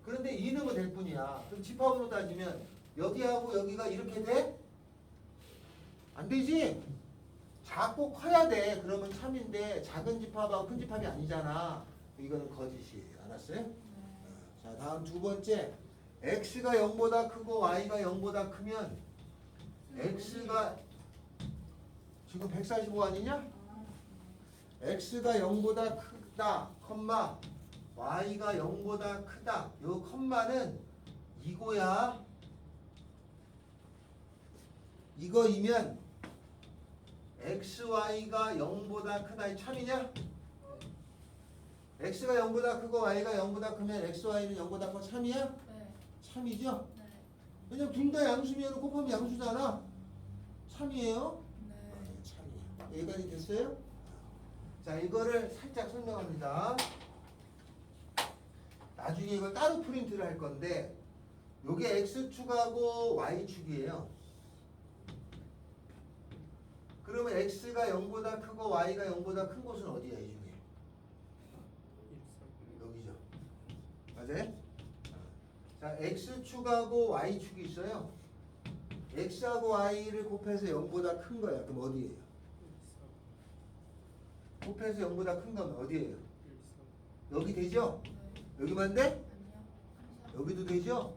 그런데 2 넣으면 될 뿐이야. 그럼 집합으로 따지면 여기하고 여기가 이렇게 돼? 안 되지? 작고 커야 돼. 그러면 참인데 작은 집합하고 큰 집합이 아니잖아. 이거는 거짓이에요. 알았어요? 자, 다음 두 번째. x가 0보다 크고 y가 0보다 크면 x가 지금 145 아니냐? x가 0보다 크다, 컴마 y가 0보다 크다. 요 컴마는 이거야. 이거이면 xy가 0보다 크다. 이 참이냐? x가 0보다 크고 y가 0보다 크면 xy는 0보다 커 참이야? 네. 참이죠? 네. 왜냐면 둘 다 양수면 곱하면 양수잖아. 참이에요? 네. 참이에요. 여기까지 됐어요? 자, 이거를 살짝 설명합니다. 나중에 이걸 따로 프린트를 할 건데 요게 x축하고 y축이에요. 그러면 x가 0보다 크고 y가 0보다 큰 곳은 어디야 이 중에? 여기죠. 맞아요? 자, x축하고 y축이 있어요. x하고 y를 곱해서 0보다 큰 거야. 그럼 어디예요? 곱해서 0보다 큰 건 어디예요? 1, 4. 여기 되죠? 네. 여기만 돼? 아니요. 여기도 되죠?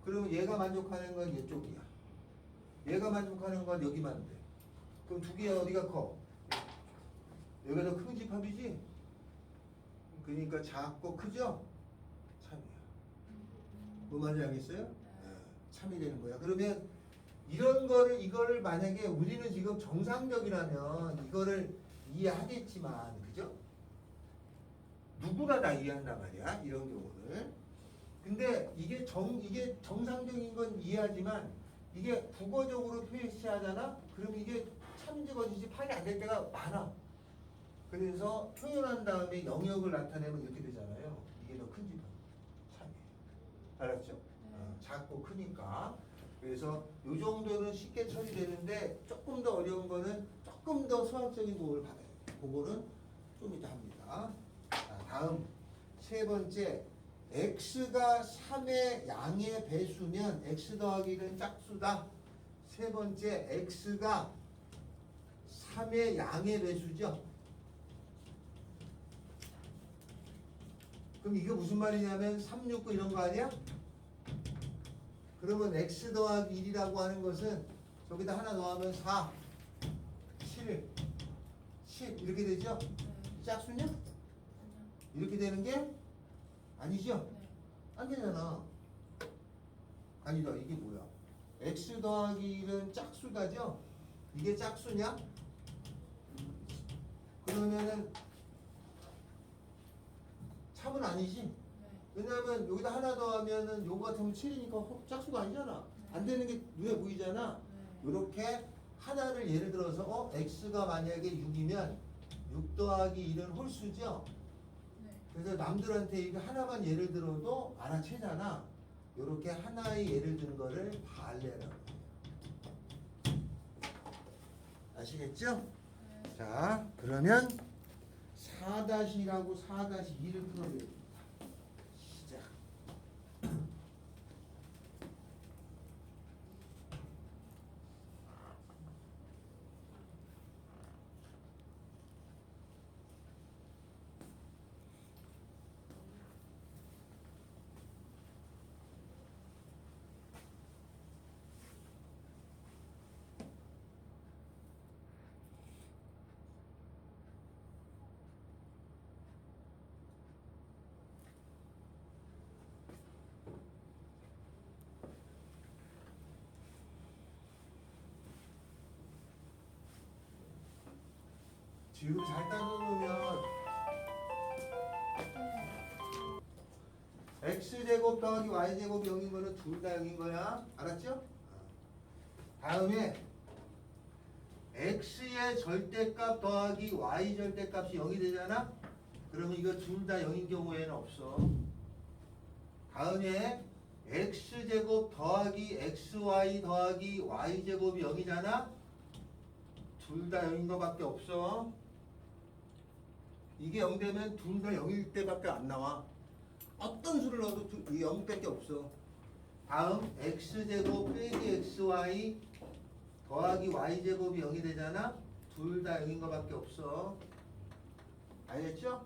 그러면 얘가 만족하는 건 이쪽이야. 얘가 만족하는 건 여기만 돼. 그럼 두 개 어디가 커? 여기가 더 큰 집합이지? 그러니까 작고 크죠? 참이야. 뭐 말인지 알겠어요? 참이 되는 거야. 그러면 이런 거를 이거를 만약에 우리는 지금 정상적이라면 이거를 이해하겠지만 그죠? 누구나 다 이해한단 말이야. 이런 경우를. 근데 이게 정상적인 건 이해하지만 이게 국어적으로 표시하잖아? 그러면 이게 참인지 거짓인지 판이 안 될 때가 많아. 그래서 표현한 다음에 영역을 나타내면 이렇게 되잖아요. 이게 더 큰 집합. 참이에요. 알았죠? 작고 크니까. 그래서 이 정도는 쉽게 처리되는데 조금 더 어려운 거는 조금 더 수학적인 도움을 받아야 돼요. 그거는 좀 이따 합니다. 자, 다음 세 번째. x가 3의 양의 배수면 x 더하기 1은 짝수다. 세 번째, x가 3의 양의 배수죠. 그럼 이게 무슨 말이냐면 3, 6, 9 이런 거 아니야? 그러면 x 더하기 1이라고 하는 것은 저기다 하나 더하면 4, 7, 10 이렇게 되죠? 네. 짝수냐? 아니요. 이렇게 되는 게 아니죠? 네. 안 되잖아. 아니다. 이게 뭐야? x 더하기 1은 짝수다죠? 이게 짝수냐? 그러면은 참은 아니지? 네. 왜냐하면 여기다 하나 더하면은 요거 같으면 7이니까 짝수가 아니잖아. 안 되는 게 눈에 보이잖아. 네. 이렇게 하나를 예를 들어서 x가 만약에 6이면 6 더하기 1은 홀수죠? 네. 그래서 남들한테 이거 하나만 예를 들어도 알아채잖아. 이렇게 하나의 예를 든 거를 발레라고 해요. 아시겠죠? 네. 자, 그러면 4-1하고 4-2를 풀어드립니다. 시작. 지금 잘 따져놓으면 x제곱 더하기 y제곱이 0인 거는 둘 다 0인 거야. 알았죠? 다음에 x의 절대값 더하기 y 절대값이 0이 되잖아? 그러면 이거 둘 다 0인 경우에는 없어. 다음에 x제곱 더하기 xy 더하기 y제곱이 0이잖아? 둘 다 0인 거밖에 없어. 이게 0 되면 둘 다 0일 때밖에 안 나와. 어떤 수를 넣어도 이 0밖에 없어. 다음 x제곱 빼기 xy 더하기 y제곱이 0이 되잖아? 둘 다 0인 거밖에 없어. 알겠죠?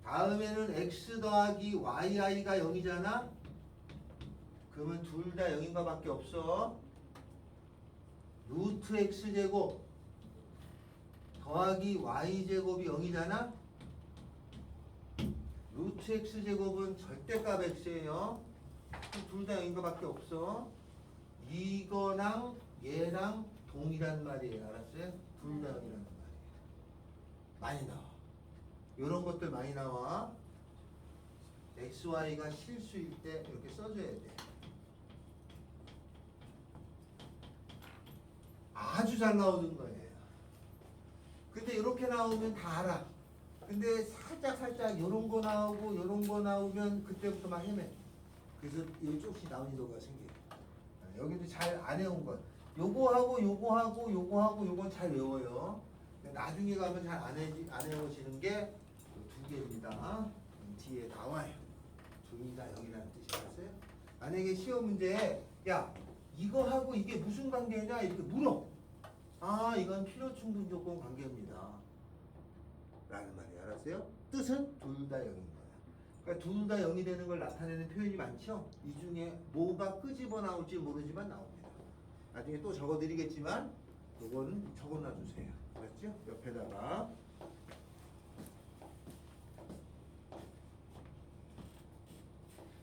다음에는 x 더하기 yi가 0이잖아? 그러면 둘 다 0인 거밖에 없어. 루트 x제곱 더하기 y제곱이 0이잖아? 루트 x제곱은 절대값 x예요. 둘 다 0인 거밖에 없어. 이거랑 얘랑 동일한 말이에요. 알았어요? 둘 다 0이라는 말이에요. 많이 나와. 이런 것들 많이 나와. xy가 실수일 때 이렇게 써줘야 돼. 아주 잘 나오는 거예요. 근데 이렇게 나오면 다 알아. 근데 살짝 요런 거 나오고 요런 거 나오면 그때부터 막 헤매. 그래서 여기 조금씩 난이도가 생겨요. 여기도 잘 안 해온 것. 요거하고 요건 잘 외워요. 근데 나중에 가면 잘 안 외워지는 게 두 개입니다. 뒤에 나와요. 둘 다 여기라는 뜻이 알았어요? 만약에 시험 문제에 야 이거하고 이게 무슨 관계냐 이렇게 물어. 아 이건 필요 충분 조건 관계입니다. 라는 말이 알았어요? 뜻은 둘 다 0인 거야. 그러니까 둘 다 0이 되는 걸 나타내는 표현이 많죠? 이 중에 뭐가 끄집어 나올지 모르지만 나옵니다. 나중에 또 적어드리겠지만 요거는 적어놔주세요. 알았죠? 옆에다가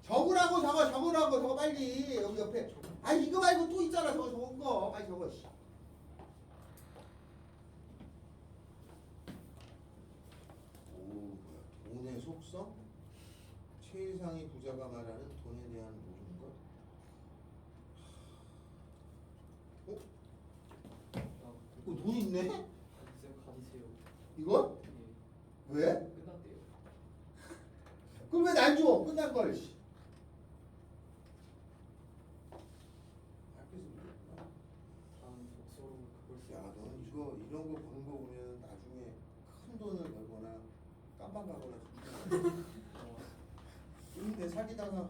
적으라고 적어 빨리 여기 옆에. 아 이거 말고 또 있잖아 저거 적은 거 빨리 적어. 씨. 오 뭐야 돈의 속성? 최상위 부자가 말하는 돈에 대한 모든 것. 어? 돈 있네? 쌤 가지세요. 이거? 예. 왜? 끝났대요. 그럼 왜 날 줘? 끝난 걸. 씨. 다음 독서로 그걸 쓰. 야, 넌 이거 이런 거 보는 거 보면 나중에 큰 돈을 벌거나 깜빵 가거나 근데 사기다가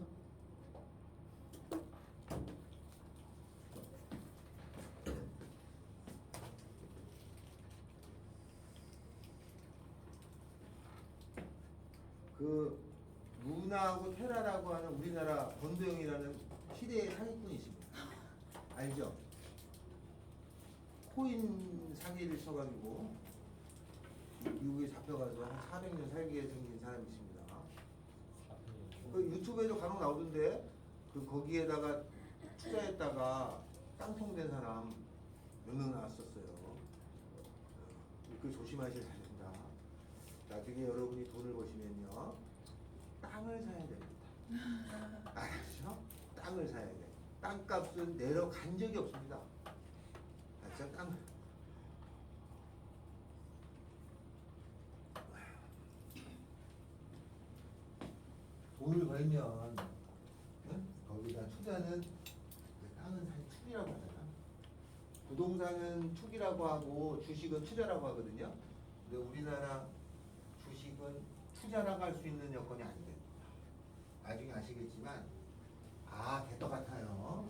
그 루나하고 테라라고 하는 우리나라 권도영이라는 시대의 사기꾼이십니다. 알죠? 코인 사기를 쳐가지고 미국에 잡혀가서 한 400년 살게 생긴 사람이 있습니다. 그 유튜브에도 간혹 나오던데 그 거기에다가 투자했다가 깡통된 사람 몇 명 나왔었어요. 그 조심하셔야 됩니다. 나중에 여러분이 돈을 버시면요 땅을 사야 됩니다. 알았죠? 땅을 사야 돼. 땅값은 내려간 적이 없습니다. 알았죠? 땅. 돈을 벌면 응? 거기다 투자는 땅은 사실 투기라고 하잖아. 부동산은 투기라고 하고 주식은 투자라고 하거든요. 근데 우리나라 주식은 투자라고 할 수 있는 여건이 안 됩니다. 나중에 아시겠지만 개떡 같아요.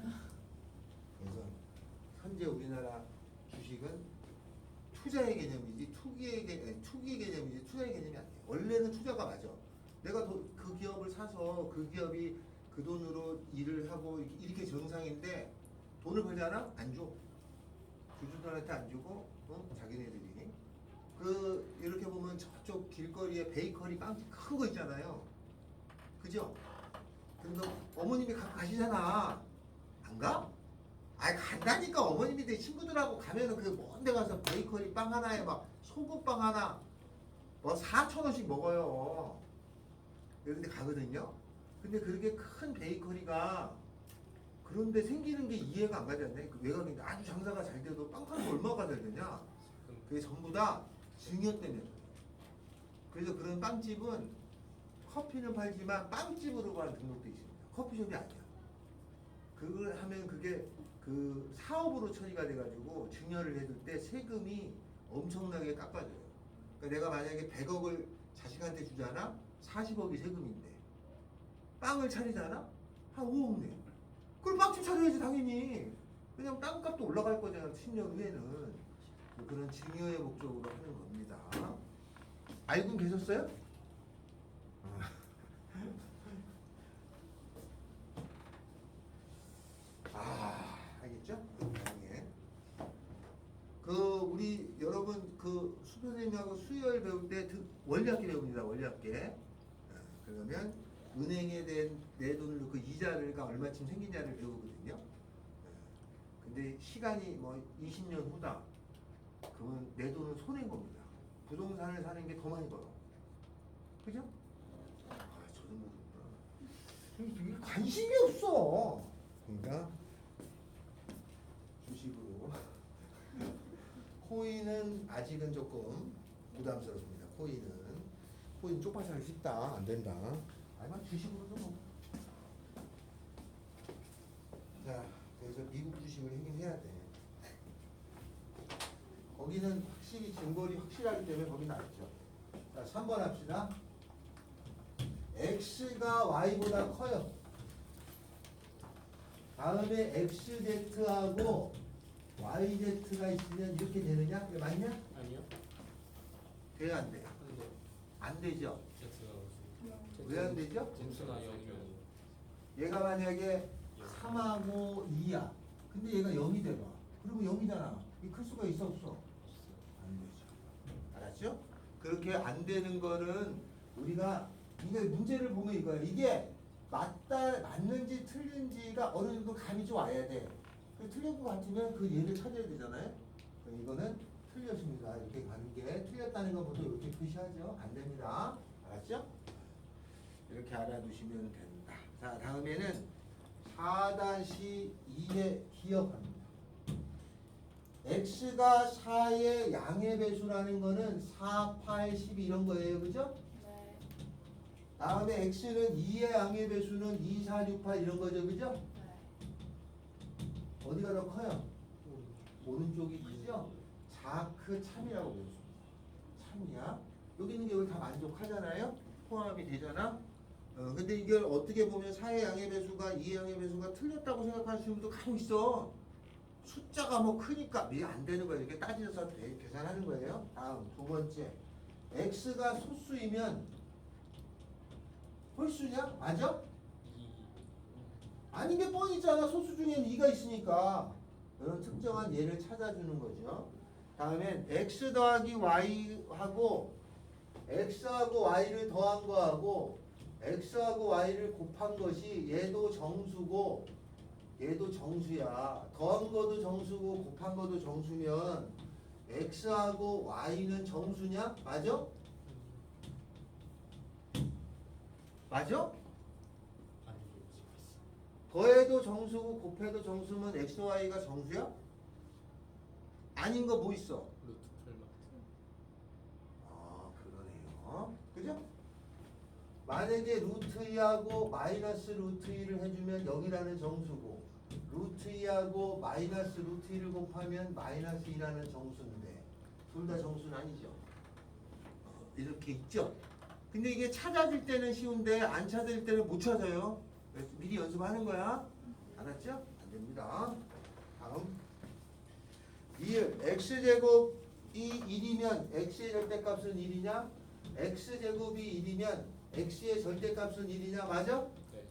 그래서 현재 우리나라 주식은 투자의 개념이지 투기의 개념이지 투자의 개념이 아니에요. 원래는 투자가 맞아. 내가 그 기업을 사서 그 기업이 그 돈으로 일을 하고 이렇게 정상인데 돈을 벌잖아? 안 줘. 주주들한테 안 주고 자기네들이 이렇게 보면 저쪽 길거리에 베이커리 빵집 큰 거 있잖아요. 그죠? 근데 어머님이 갖고 가시잖아. 안 가? 간다니까. 어머님이 내 친구들하고 가면은 그 먼 데 가서 베이커리 빵 하나에 막 소금빵 하나 뭐 4,000원씩 먹어요. 그런데 가거든요. 근데 그렇게 큰 베이커리가 그런데 생기는 게 이해가 안 가지 않냐? 외곽인데 아주 장사가 잘 돼도 빵값이 얼마가 잘 되냐? 그게 전부 다 증여 때문에. 그래서 그런 빵집은 커피는 팔지만 빵집으로만 등록돼 있습니다. 커피숍이 아니야. 그걸 하면 그게 그 사업으로 처리가 돼가지고 증여를 해줄 때 세금이 엄청나게 깎아져요. 그러니까 내가 만약에 100억을 자식한테 주잖아? 40억이 세금인데 빵을 차리잖아? 한 5억 내. 그럼 빵집 차려야지 당연히. 왜냐면 땅값도 올라갈 거잖아 10년 후에는. 그런 증여의 목적으로 하는 겁니다. 알고 계셨어요? 알겠죠? 예. 우리 여러분 수표 선생님하고 수열 배울 때 원리학계 배웁니다. 원리학계. 그러면 은행에 대한 내 돈을 그 이자가 얼마쯤 생기냐를 배우거든요. 근데 시간이 뭐 20년 후다. 그러면 내 돈은 손해인 겁니다. 부동산을 사는 게 더 많이 벌어. 그죠? 저도 모르구나. 관심이 없어. 그러니까 주식으로. 코인은 아직은 조금 부담스럽습니다. 코인 쪽팔 사기 쉽다. 안 된다. 아니면 주식으로도 뭐. 자, 그래서 미국 주식을 하긴 해야 돼. 거기는 확실히 증거리 확실하기 때문에 거기 나왔죠. 자, 3번 합시다. X가 Y보다 커요. 다음에 XZ하고 YZ가 있으면 이렇게 되느냐? 이게 맞냐? 아니요. 돼야 안 돼요? 근데 안 되죠? 영. 왜 안 되죠? 점수나 0이면 얘가 만약에 3하고 2야. 근데 얘가 0이 돼봐. 그러면 0이잖아. 이 클 수가 있어 없어? 안 되죠. 알았죠? 그렇게 안 되는 거는 우리가 이게 문제를 보면 이거야. 이게 맞는지 틀린지가 어느 정도 감이 좀 와야 돼. 틀린 것 같으면 그 얘를 찾아야 되잖아요. 그럼 이거는 틀렸습니다. 이렇게 가는 게 틀렸다는 것부터 이렇게 표시하죠. 안 됩니다. 알았죠? 이렇게 알아두시면 된다. 자, 다음에는 4-2에 기억합니다. x가 4의 양의 배수라는 거는 4, 8, 12 이런 거예요. 그죠? 네. 다음에 x는 2의 양의 배수는 2, 4, 6, 8 이런 거죠. 그죠? 네. 어디가 더 커요? 오른쪽이 크죠? 자크 참이라고 배웠습니다. 참이야. 여기 있는 게 여기 다 만족하잖아요? 포함이 되잖아? 근데 이걸 어떻게 보면 4의 양의 배수가 2의 양의 배수가 틀렸다고 생각하시는 분도 간혹 있어. 숫자가 뭐 크니까 이게 안 되는 거예요. 이렇게 따지셔서 계산하는 거예요. 다음 두 번째, x가 소수이면 홀수냐? 맞아? 아닌 게 뻔히잖아. 소수 중엔 2가 있으니까. 이런 특정한 예를 찾아주는 거죠. 다음엔 x 더하기 y하고 x하고 y를 더한 거하고 x하고 y를 곱한 것이 얘도 정수고 얘도 정수야. 더한 거도 정수고 곱한 거도 정수면 x하고 y는 정수냐? 맞아? 맞아? 더해도 정수고 곱해도 정수면 x, y가 정수야? 아닌 거 뭐 있어? 루트 풀마트. 아, 그러네요. 그죠? 만약에 루트 2하고 마이너스 루트 2를 해주면 0이라는 정수고 루트 2하고 마이너스 루트 2를 곱하면 마이너스 2라는 정수인데 둘 다 정수는 아니죠. 이렇게 있죠. 근데 이게 찾아질 때는 쉬운데 안 찾을 때는 못 찾아요. 그래서 미리 연습하는 거야. 알았죠? 안 됩니다. 다음. 2을 x제곱이 1이면 x의 절대값은 1이냐? x제곱이 1이면 x의 절대값은 1이냐? 맞아? 네.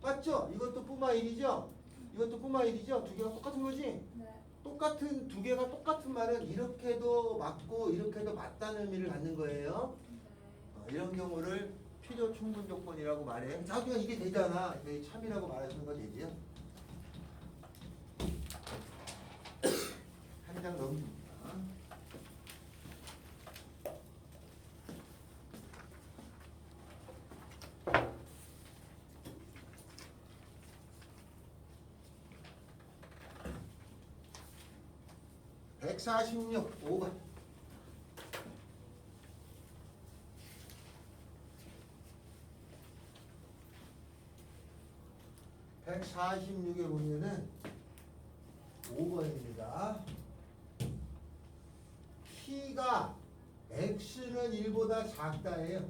맞죠? 이것도 뿌마 1이죠? 이것도 뿌마 1이죠? 두 개가 똑같은 거지? 네. 똑같은 두 개가 똑같은 말은 이렇게도 맞고 이렇게도 맞다는 의미를 갖는 거예요. 이런 경우를 필요 충분 조건이라고 말해. 자, 그냥 이게 되잖아. 이게 참이라고 말하시는 거 되지요? 한 장 넘깁니다. (146) 5번. 146에 보면은 5번입니다. P가 X는 1보다 작다예요.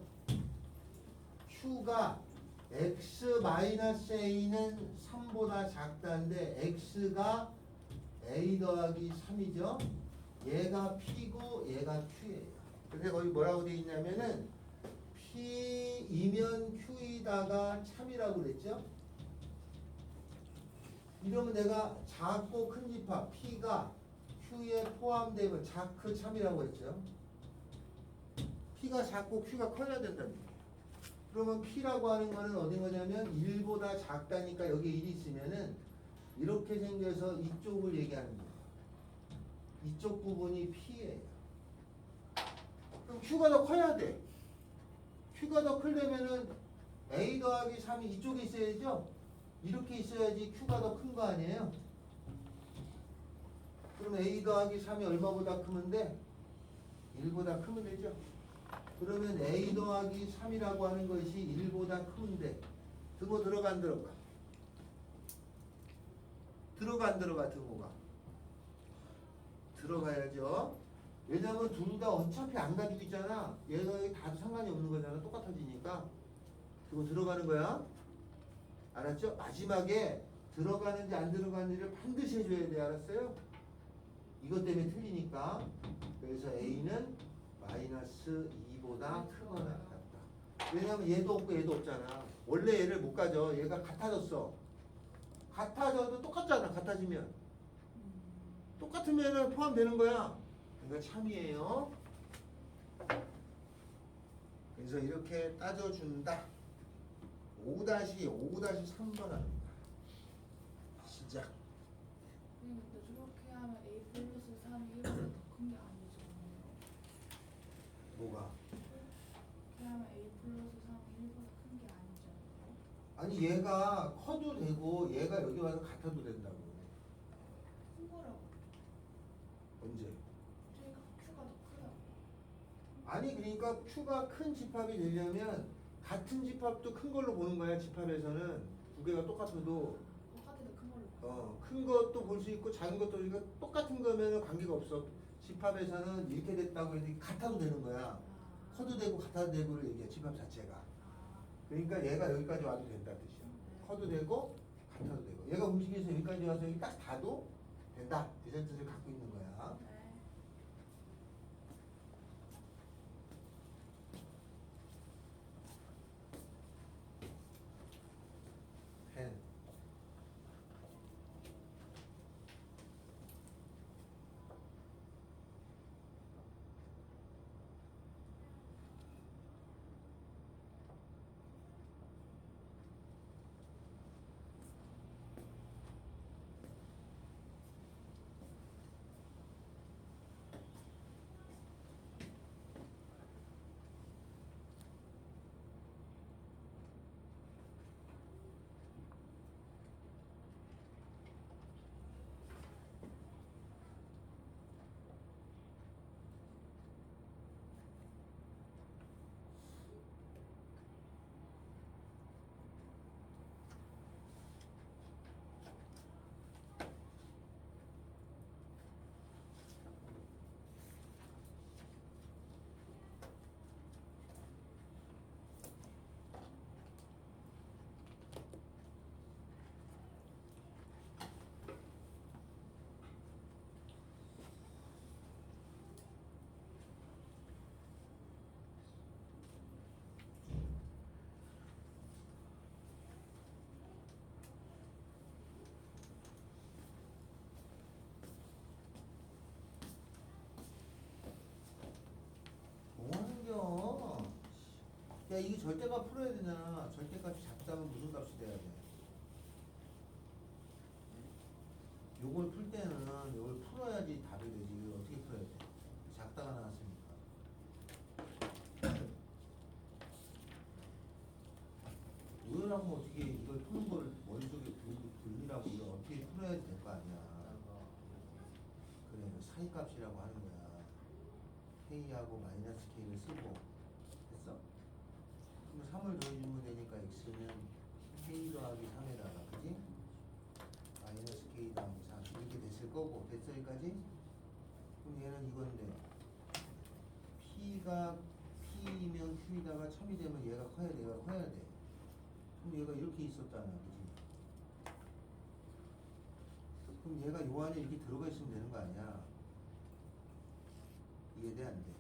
Q가 X-A는 3보다 작다인데 X가 A 더하기 3이죠. 얘가 P고 얘가 Q예요. 근데 거기 뭐라고 되어 있냐면은 P이면 Q이다가 참이라고 그랬죠. 이러면 내가 작고 큰 집합 P가 Q에 포함되면 자크 참이라고 했죠. P가 작고 Q가 커야 된다는 거예요. 그러면 P라고 하는 거는 어딘 거냐면 1보다 작다니까 여기 1이 있으면은 이렇게 생겨서 이쪽을 얘기하는 거예요. 이쪽 부분이 P예요. 그럼 Q가 더 커야 돼. Q가 더 크려면은 A 더하기 3이 이쪽에 있어야죠. 이렇게 있어야지 Q가 더 큰 거 아니에요? 그럼 A 더하기 3이 얼마보다 크면 돼? 1보다 크면 되죠? 그러면 A 더하기 3이라고 하는 것이 1보다 크면 돼. 등호 들어가 안 들어가? 들어가 안 들어가 등호가? 들어가야죠. 왜냐면 둘 다 어차피 안 가지고 있잖아. 얘가 여기 다도 상관이 없는 거잖아. 똑같아지니까. 등호 들어가는 거야. 알았죠? 마지막에 들어가는지 안 들어가는지를 반드시 해줘야 돼. 알았어요? 이것 때문에 틀리니까. 그래서 A는 마이너스 2보다 크거나 같다. 왜냐면 얘도 없고 얘도 없잖아. 원래 얘를 못 가져. 얘가 같아졌어. 같아져도 똑같잖아. 같아지면. 똑같으면 포함되는 거야. 그러니까 참이에요. 그래서 이렇게 따져준다. 5-3번 합니다. 시작. 근데 저렇게 하면 A 플러스 3이 1보다 더 큰 게 아니잖아요. 뭐가? 이렇게 하면 A 플러스 3이 1보다 큰 게 아니잖아요. 아니 얘가 커도 되고 얘가 여기 와서 같아도 된다고. 큰 거라고. 언제? 저희가 Q가 더 크다고. 아니 그러니까 Q가 큰 집합이 되려면 같은 집합도 큰 걸로 보는 거야. 집합에서는 두 개가 똑같아도 똑같아도 큰 걸로 봐요. 큰 것도 볼 수 있고 작은 것도 보니까 똑같은 거면 관계가 없어. 집합에서는 이렇게 됐다고 해서 같아도 되는 거야. 커도 되고 같아도 되고를 얘기해. 집합 자체가. 그러니까 얘가 여기까지 와도 된다 뜻이야. 커도 되고 같아도 되고. 얘가 움직여서 여기까지 와서 여기 딱 닿아도 된다. 이런 뜻을 갖고 있는 거야. 네. 펜. 뭐하는겨? 야 이게 절대값 풀어야 되잖아. 절대값이 작다면 무슨 값이 돼야 돼? 요걸 풀 때는 요걸 풀어야지 답이 되지. 이걸 어떻게 풀어야 돼? 작다가 나왔으니까. 우연하면 어떻게 이걸 푸는 걸 머릿속에 들리라고 이걸 어떻게 풀어야 될 거 아니야. 그래, 사이값이라고 하는 거야. K하고 마이너스 K를 쓰고 됐어? 그럼 3을 더해주면 되니까 X는 K 더하기 3에다가 그지? 마이너스 K 더하기 3 이렇게 됐을 거고 됐어 여기까지? 그럼 얘는 이건데 P가 P이면 Q이다가 1000이 되면 얘가 커야 돼 얘가 커야 돼. 그럼 얘가 이렇게 있었잖아 그지? 그럼 얘가 요 안에 이렇게 들어가 있으면 되는 거 아니야. 이해돼 안 돼?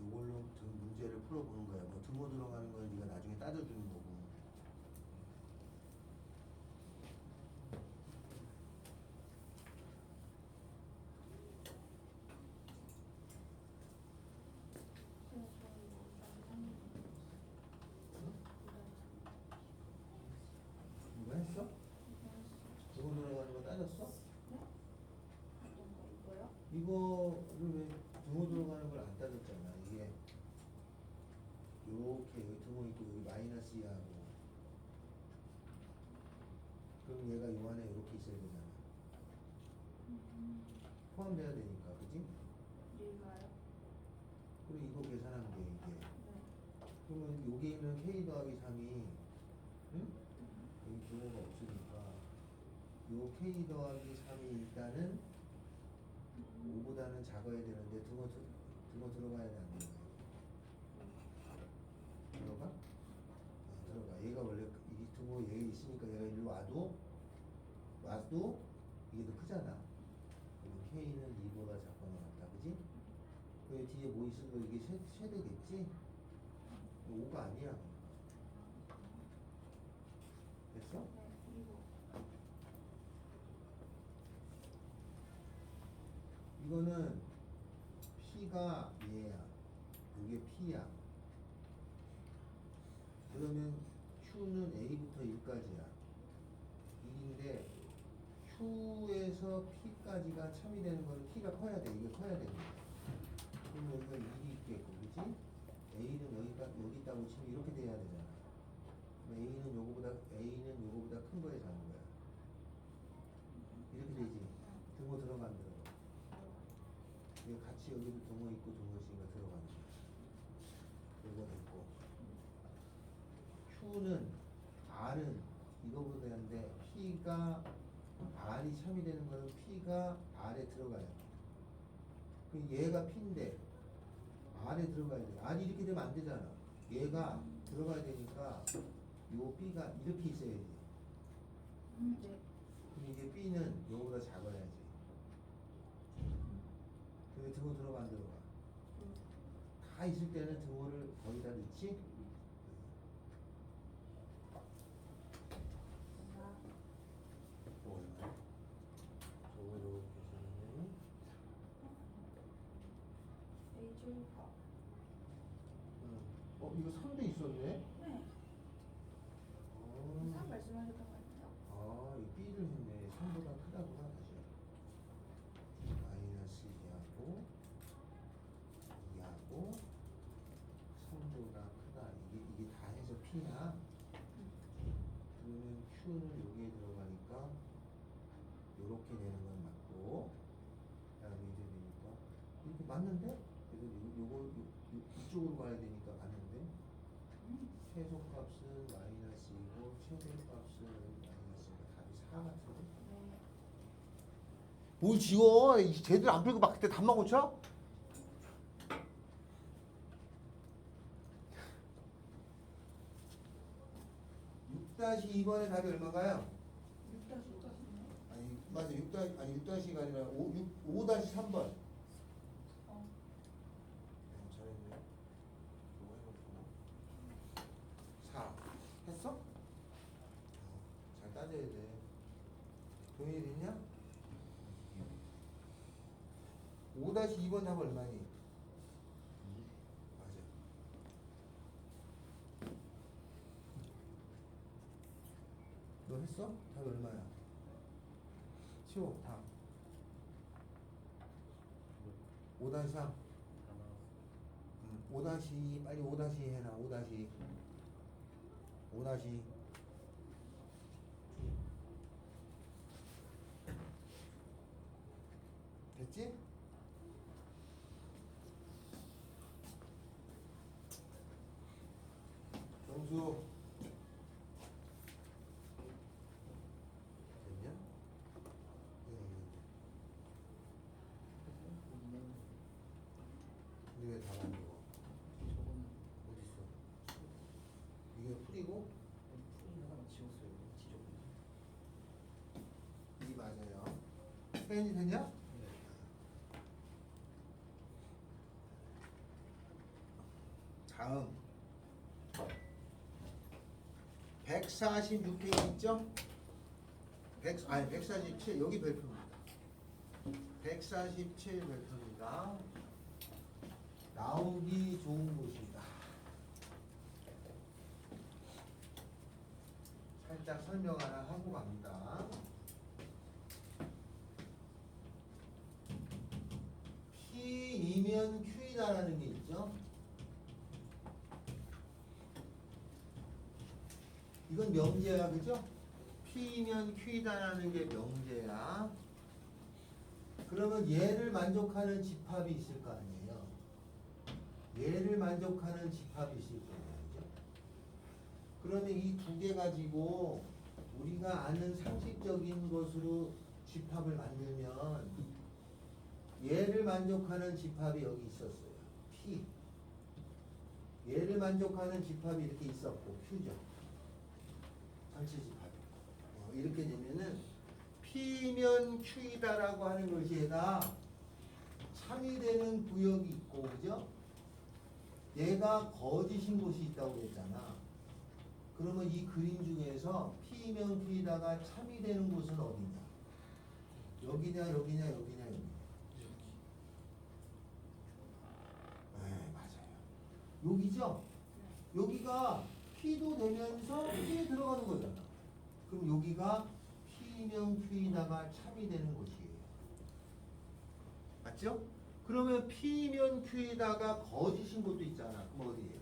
요걸로 문제를 풀어보는 거야. 뭐 등호 들어가는 건 네가 나중에 따져주는 거고. 이거 했어? 등호 들어가는 거 따졌어? 이거요? 이거를 왜 등호 들어가는 걸 안 따졌잖아. 이게 요렇게 여기 등호 있고 여기 마이너스 2하고 그럼 얘가 요 안에 이렇게 있어야 되잖아. 포함돼야 되니까 그지? 얘가요? 그리고 이거 계산하면 돼 이게. 네. 그러면 여기는 K 더하기 3이 응? 여기 등호가 없으니까 요 K 더하기 3이 일단은 5보다는 작아야 되는데 등호 들어가야 돼 안 돼? 들어가? 들어가. 얘가 원래 이 등호 얘 있으니까 얘가 일로 와도 이게 더 크잖아. 그리고 K는 2보다 작거나 같다, 그지? 그 뒤에 뭐 있을 거 이게 쉐드겠지? 5가 아니야. 됐어? 네, 그리고 이거는 P가 얘야. 이게 P야. 그러면 Q는 A부터 1까지야. 1인데 Q에서 P까지가 참이 되는 거는 P가 커야 돼. 이게 커야 돼. 그럼 여기가 1이 있겠고, 그치? A는 여기 있다고 치면 이렇게 돼야 되잖아. 그럼 A는 요거보다 큰 거에 잡는 거야. 이렇게 되지. 등호 들어간 대로. 이거 같이 여기도 등호 있고 등호 있으니까 들어가는 거야. 요거 됐고. Q는 R은 이거보다인데 P가 R이 참이 되는 거는 P가 R에 들어가야 돼. 그럼 얘가 P인데 R에 들어가야 돼. R이 이렇게 되면 안 되잖아. 얘가 들어가야 되니까 요 B가 이렇게 있어야지. 네. 그럼 이게 B는 요거보다 작아야지. 근데 등호 들어가 안 들어가? 다 있을 때는 등호를 거의 다 넣지? 또 얼마야? 저거 계산하면 H1파. 이거 3도 있었네? 네. 어. 3 말씀하셨던 거 같아요. 아, 이 B를 했네. 3보다 크다구나, 다시. 마이너스 2하고 2하고 3보다 크다. 이게 다 해서 P야. 그러면 Q는 여기에 들어가니까 요렇게 되는 건 맞고, 그다음에 이제 되니까 이렇게 맞는데? 그래서 이쪽으로 가야 되니까 맞는데? 최소값은 마이너스이고 최대값은 마이너스니까 답이 4 같은데? 네. 뭘 지워? 제대로 안 풀고 막 그때 답만 고쳐? 다시 2번의 답이 얼마인가요? 6-5. 아니 맞아 6-가 아니라 5-3번. 어. 잘했네. 이거 해봤구나. 4 했어? 잘 따져야 돼. 동일이 됐냐? 5-2번 답 얼마니? 맞아. 너 했어? 답 얼마야? 치워 답. 5-3. 다 나왔어. 5- 빨리 5- 해놔. 5- 5- 됐지? 정수 됐냐? 근데 왜 답 안 줘? 저거는 어딨어? 이게 풀이고? 풀이 하나 지웠어요. 지저분해. 이 맞아요. 펜이 됐냐? 네. 다음 146페이지 있죠? 147 여기 별표입니다. 147 별표입니다. 나오기 좋은 곳입니다. 살짝 설명 하나 하고 갑니다. P이면 Q이다라는 게 있죠? 이건 명제야, 그죠? P면 Q이다라는 게 명제야. 그러면 얘를 만족하는 집합이 있을 거 아니에요? 얘를 만족하는 집합이 있을 거예요, 그죠? 그러면 이 두 개 가지고 우리가 아는 상식적인 것으로 집합을 만들면 얘를 만족하는 집합이 여기 있었어요. P. 얘를 만족하는 집합이 이렇게 있었고 Q죠. 전체 집합이. 이렇게 되면은 P면 Q이다라고 하는 것이 얘가 참이 되는 구역이 있고, 그죠? 얘가 거짓인 곳이 있다고 그랬잖아. 그러면 이 그림 중에서 P면 Q에다가 참이 되는 곳은 어디냐? 여기냐, 여기냐, 여기냐, 여기냐. 네, 맞아요. 여기죠? 여기가 P도 되면서 Q에 들어가는 거잖아. 그럼 여기가 P면 Q에다가 참이 되는 곳이에요. 맞죠? 그러면 P면 Q에다가 거짓인 곳도 있잖아. 그럼 어디예요?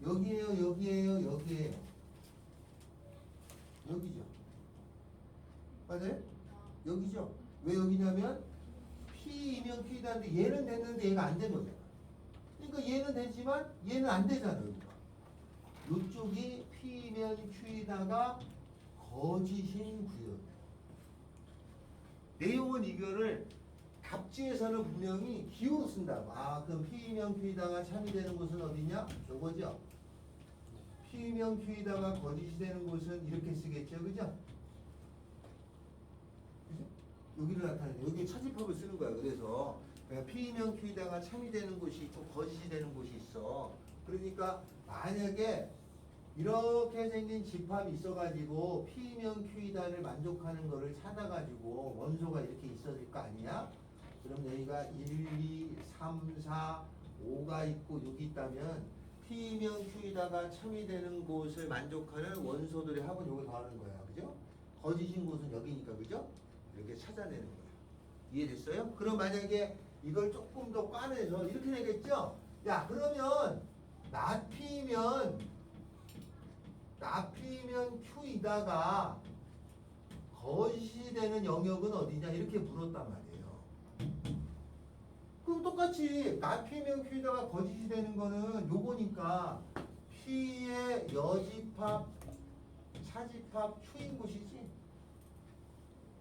여기에요, 여기에요, 여기에요. 여기죠. 맞아요? 여기죠. 왜 여기냐면 P이면 Q다는데 얘는 됐는데 얘가 안 된 거잖아. 그러니까 얘는 되지만 얘는 안 되잖아. 여기가. 이쪽이 P면 Q에다가 거짓인 구역. 내용은 이거를 답지에서는 분명히 기호로 쓴다고. 아, 그럼 P면 Q에다가 참이 되는 곳은 어디냐? 요거죠. P면 Q에다가 거짓이 되는 곳은 이렇게 쓰겠죠, 그죠? 그죠? 여기를 나타내는 여기 차집합을 쓰는 거야. 그래서 P면 Q에다가 참이 되는 곳이 있고 거짓이 되는 곳이 있어. 그러니까 만약에 이렇게 생긴 집합이 있어가지고 P면 Q이다를 만족하는 거를 찾아가지고 원소가 이렇게 있어질 거 아니야? 그럼 여기가 1, 2, 3, 4, 5가 있고 6이 있다면 P면 Q에다가 참이 되는 곳을 만족하는 원소들의 합은 여기 더하는 거야. 그죠? 거짓인 곳은 여기니까, 그죠? 이렇게 찾아내는 거야. 이해됐어요? 그럼 만약에 이걸 조금 더 꽈내서 이렇게 되겠죠? 야, 그러면 나피면 Q이다가 거짓이 되는 영역은 어디냐? 이렇게 물었단 말이에요. 그럼 똑같이 나피면 Q에다가 거짓이 되는 거는 요거니까 P의 여집합, 차집합, Q인 곳이지.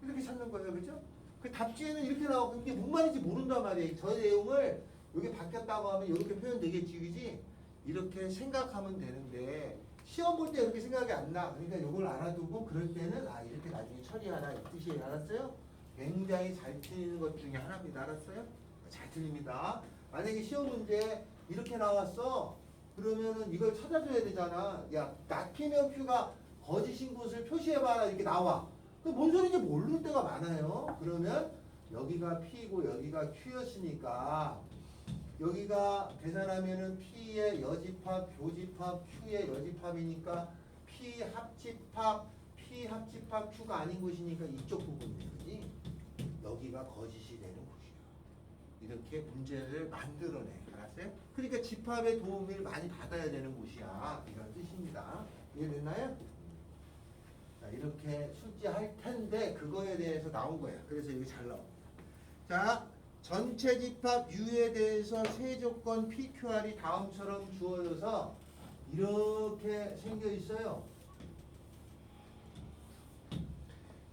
이렇게 찾는 거예요. 그죠? 그 답지에는 이렇게 나오고 이게 뭔 말인지 모른단 말이에요. 저 내용을 여기 바뀌었다고 하면 이렇게 표현되겠지. 그지? 이렇게 생각하면 되는데 시험 볼 때 이렇게 생각이 안 나. 그러니까 이걸 알아두고 그럴 때는 아 이렇게 나중에 처리하라 이 뜻이에요. 알았어요? 굉장히 잘 틀리는 것 중에 하나입니다. 알았어요? 잘 틀립니다. 만약에 시험 문제 이렇게 나왔어. 그러면은 이걸 찾아줘야 되잖아. 야, 나피면 Q가 거짓인 곳을 표시해봐라 이렇게 나와. 그 뭔 소리인지 모르는 때가 많아요. 그러면 여기가 P고 여기가 Q였으니까 여기가 계산하면은 P의 여집합, 교집합, Q의 여집합이니까 P 합집합, Q가 아닌 곳이니까 이쪽 부분이지. 여기가 거짓이 되는 곳이야. 이렇게 문제를 만들어내. 알았어요? 그러니까 집합의 도움을 많이 받아야 되는 곳이야. 이런 뜻입니다. 이해됐나요? 자, 이렇게 숙지할 텐데 그거에 대해서 나온 거야. 그래서 여기 잘 나옵니다. 자, 전체 집합 U에 대해서 세 조건 PQR이 다음처럼 주어져서 이렇게 생겨 있어요.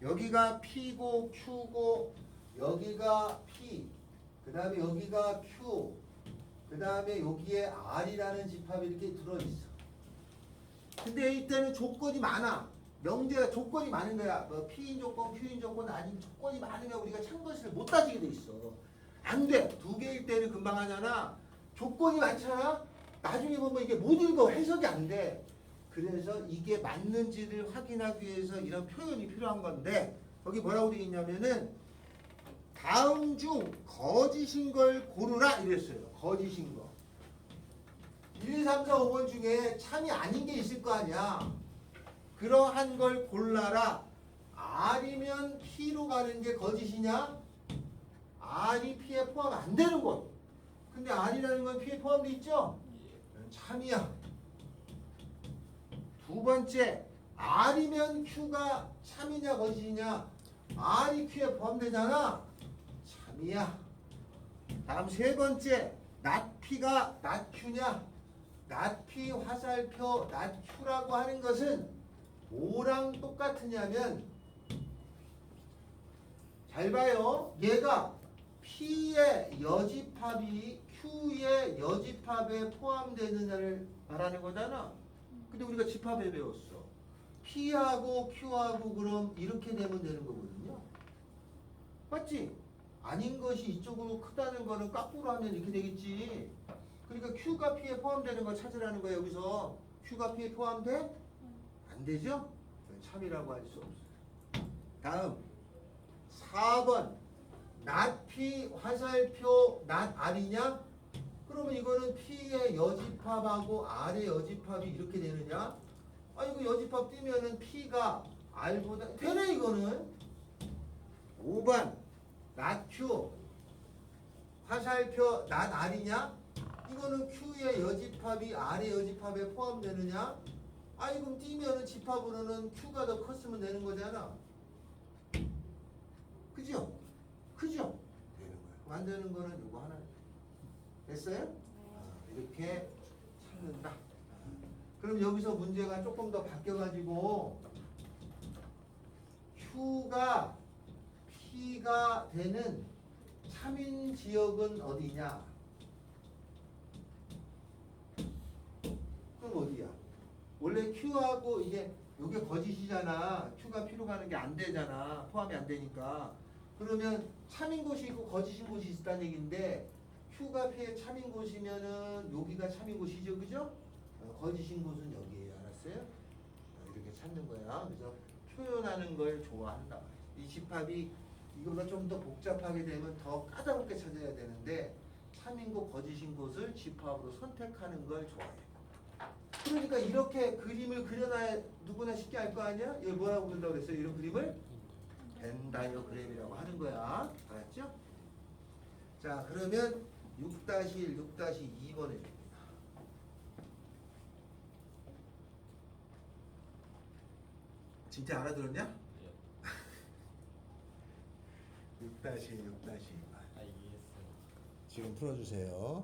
여기가 P고 Q고 여기가 P, 그 다음에 여기가 Q, 그 다음에 여기에 R이라는 집합이 이렇게 들어있어. 근데 이때는 조건이 많아. 명제가 조건이 많은 거야. 뭐 P인 조건, Q인 조건, 아닌 조건이 많으면 우리가 참것을 못 따지게 돼 있어. 안 돼. 두 개일 때는 금방 하잖아. 조건이 많잖아. 나중에 보면 이게 못 읽어. 해석이 안 돼. 그래서 이게 맞는지를 확인하기 위해서 이런 표현이 필요한 건데 거기 뭐라고 되어 있냐면은 다음 중 거짓인 걸 고르라 이랬어요. 거짓인 거. 1, 2, 3, 4, 5번 중에 참이 아닌 게 있을 거 아니야. 그러한 걸 골라라. R이면 P로 가는 게 거짓이냐? R이 P에 포함 안 되는 것. 근데 R이라는 건 P에 포함되어 있죠? 참이야. 두 번째, R이면 Q가 참이냐 거짓이냐? R이 Q에 포함되잖아. 참이야. 다음 세 번째, not P가 not Q냐? not P 화살표 not Q라고 하는 것은 뭐랑 똑같으냐면 잘 봐요. 얘가 P의 여집합이 Q의 여집합에 포함되느냐를 말하는 거잖아. 근데 우리가 집합에 배웠어. P하고 Q하고 그럼 이렇게 되면 되는 거거든요. 맞지? 아닌 것이 이쪽으로 크다는 거는 거꾸로 하면 이렇게 되겠지. 그러니까 Q가 P에 포함되는 걸 찾으라는 거야. 여기서 Q가 P에 포함돼? 안 되죠? 참이라고 할 수 없어요. 다음 4번 not P 화살표 not R이냐? 그러면 이거는 P의 여집합하고 R의 여집합이 이렇게 되느냐? 아 이거 여집합 띄면은 P가 R보다 되네 이거는. 5번 not Q 화살표 not R이냐? 이거는 Q의 여집합이 R의 여집합에 포함되느냐? 아 이거 띄면은 집합으로는 Q가 더 컸으면 되는 거잖아. 그죠? 그죠? 되는 거야. 만드는 거는 이거 하나. 됐어요? 이렇게 찾는다. 그럼 여기서 문제가 조금 더 바뀌어가지고 Q가 P가 되는 참인 지역은 어디냐? 그럼 어디야? 원래 Q하고 이게 거짓이잖아. Q가 P로 가는 게 안 되잖아. 포함이 안 되니까. 그러면 참인 곳이 있고 거짓인 곳이 있다는 얘기인데 Q가 P의 참인 곳이면은 여기가 참인 곳이죠, 그죠? 거짓인 곳은 여기에요, 알았어요? 이렇게 찾는 거야. 그래서 표현하는 걸 좋아한다. 이 집합이 이거가 좀 더 복잡하게 되면 더 까다롭게 찾아야 되는데 참인 곳, 거짓인 곳을 집합으로 선택하는 걸 좋아해. 그러니까 이렇게 그림을 그려놔야 누구나 쉽게 알 거 아니야? 이걸 뭐라고 부른다고 그랬어요? 이런 그림을 벤 다이어그램이라고 하는 거야. 알았죠? 자, 그러면 6-1, 6-2번을 진짜 알아들었냐? 6-1, 6-2번 아 이해했어요. 지금 풀어주세요.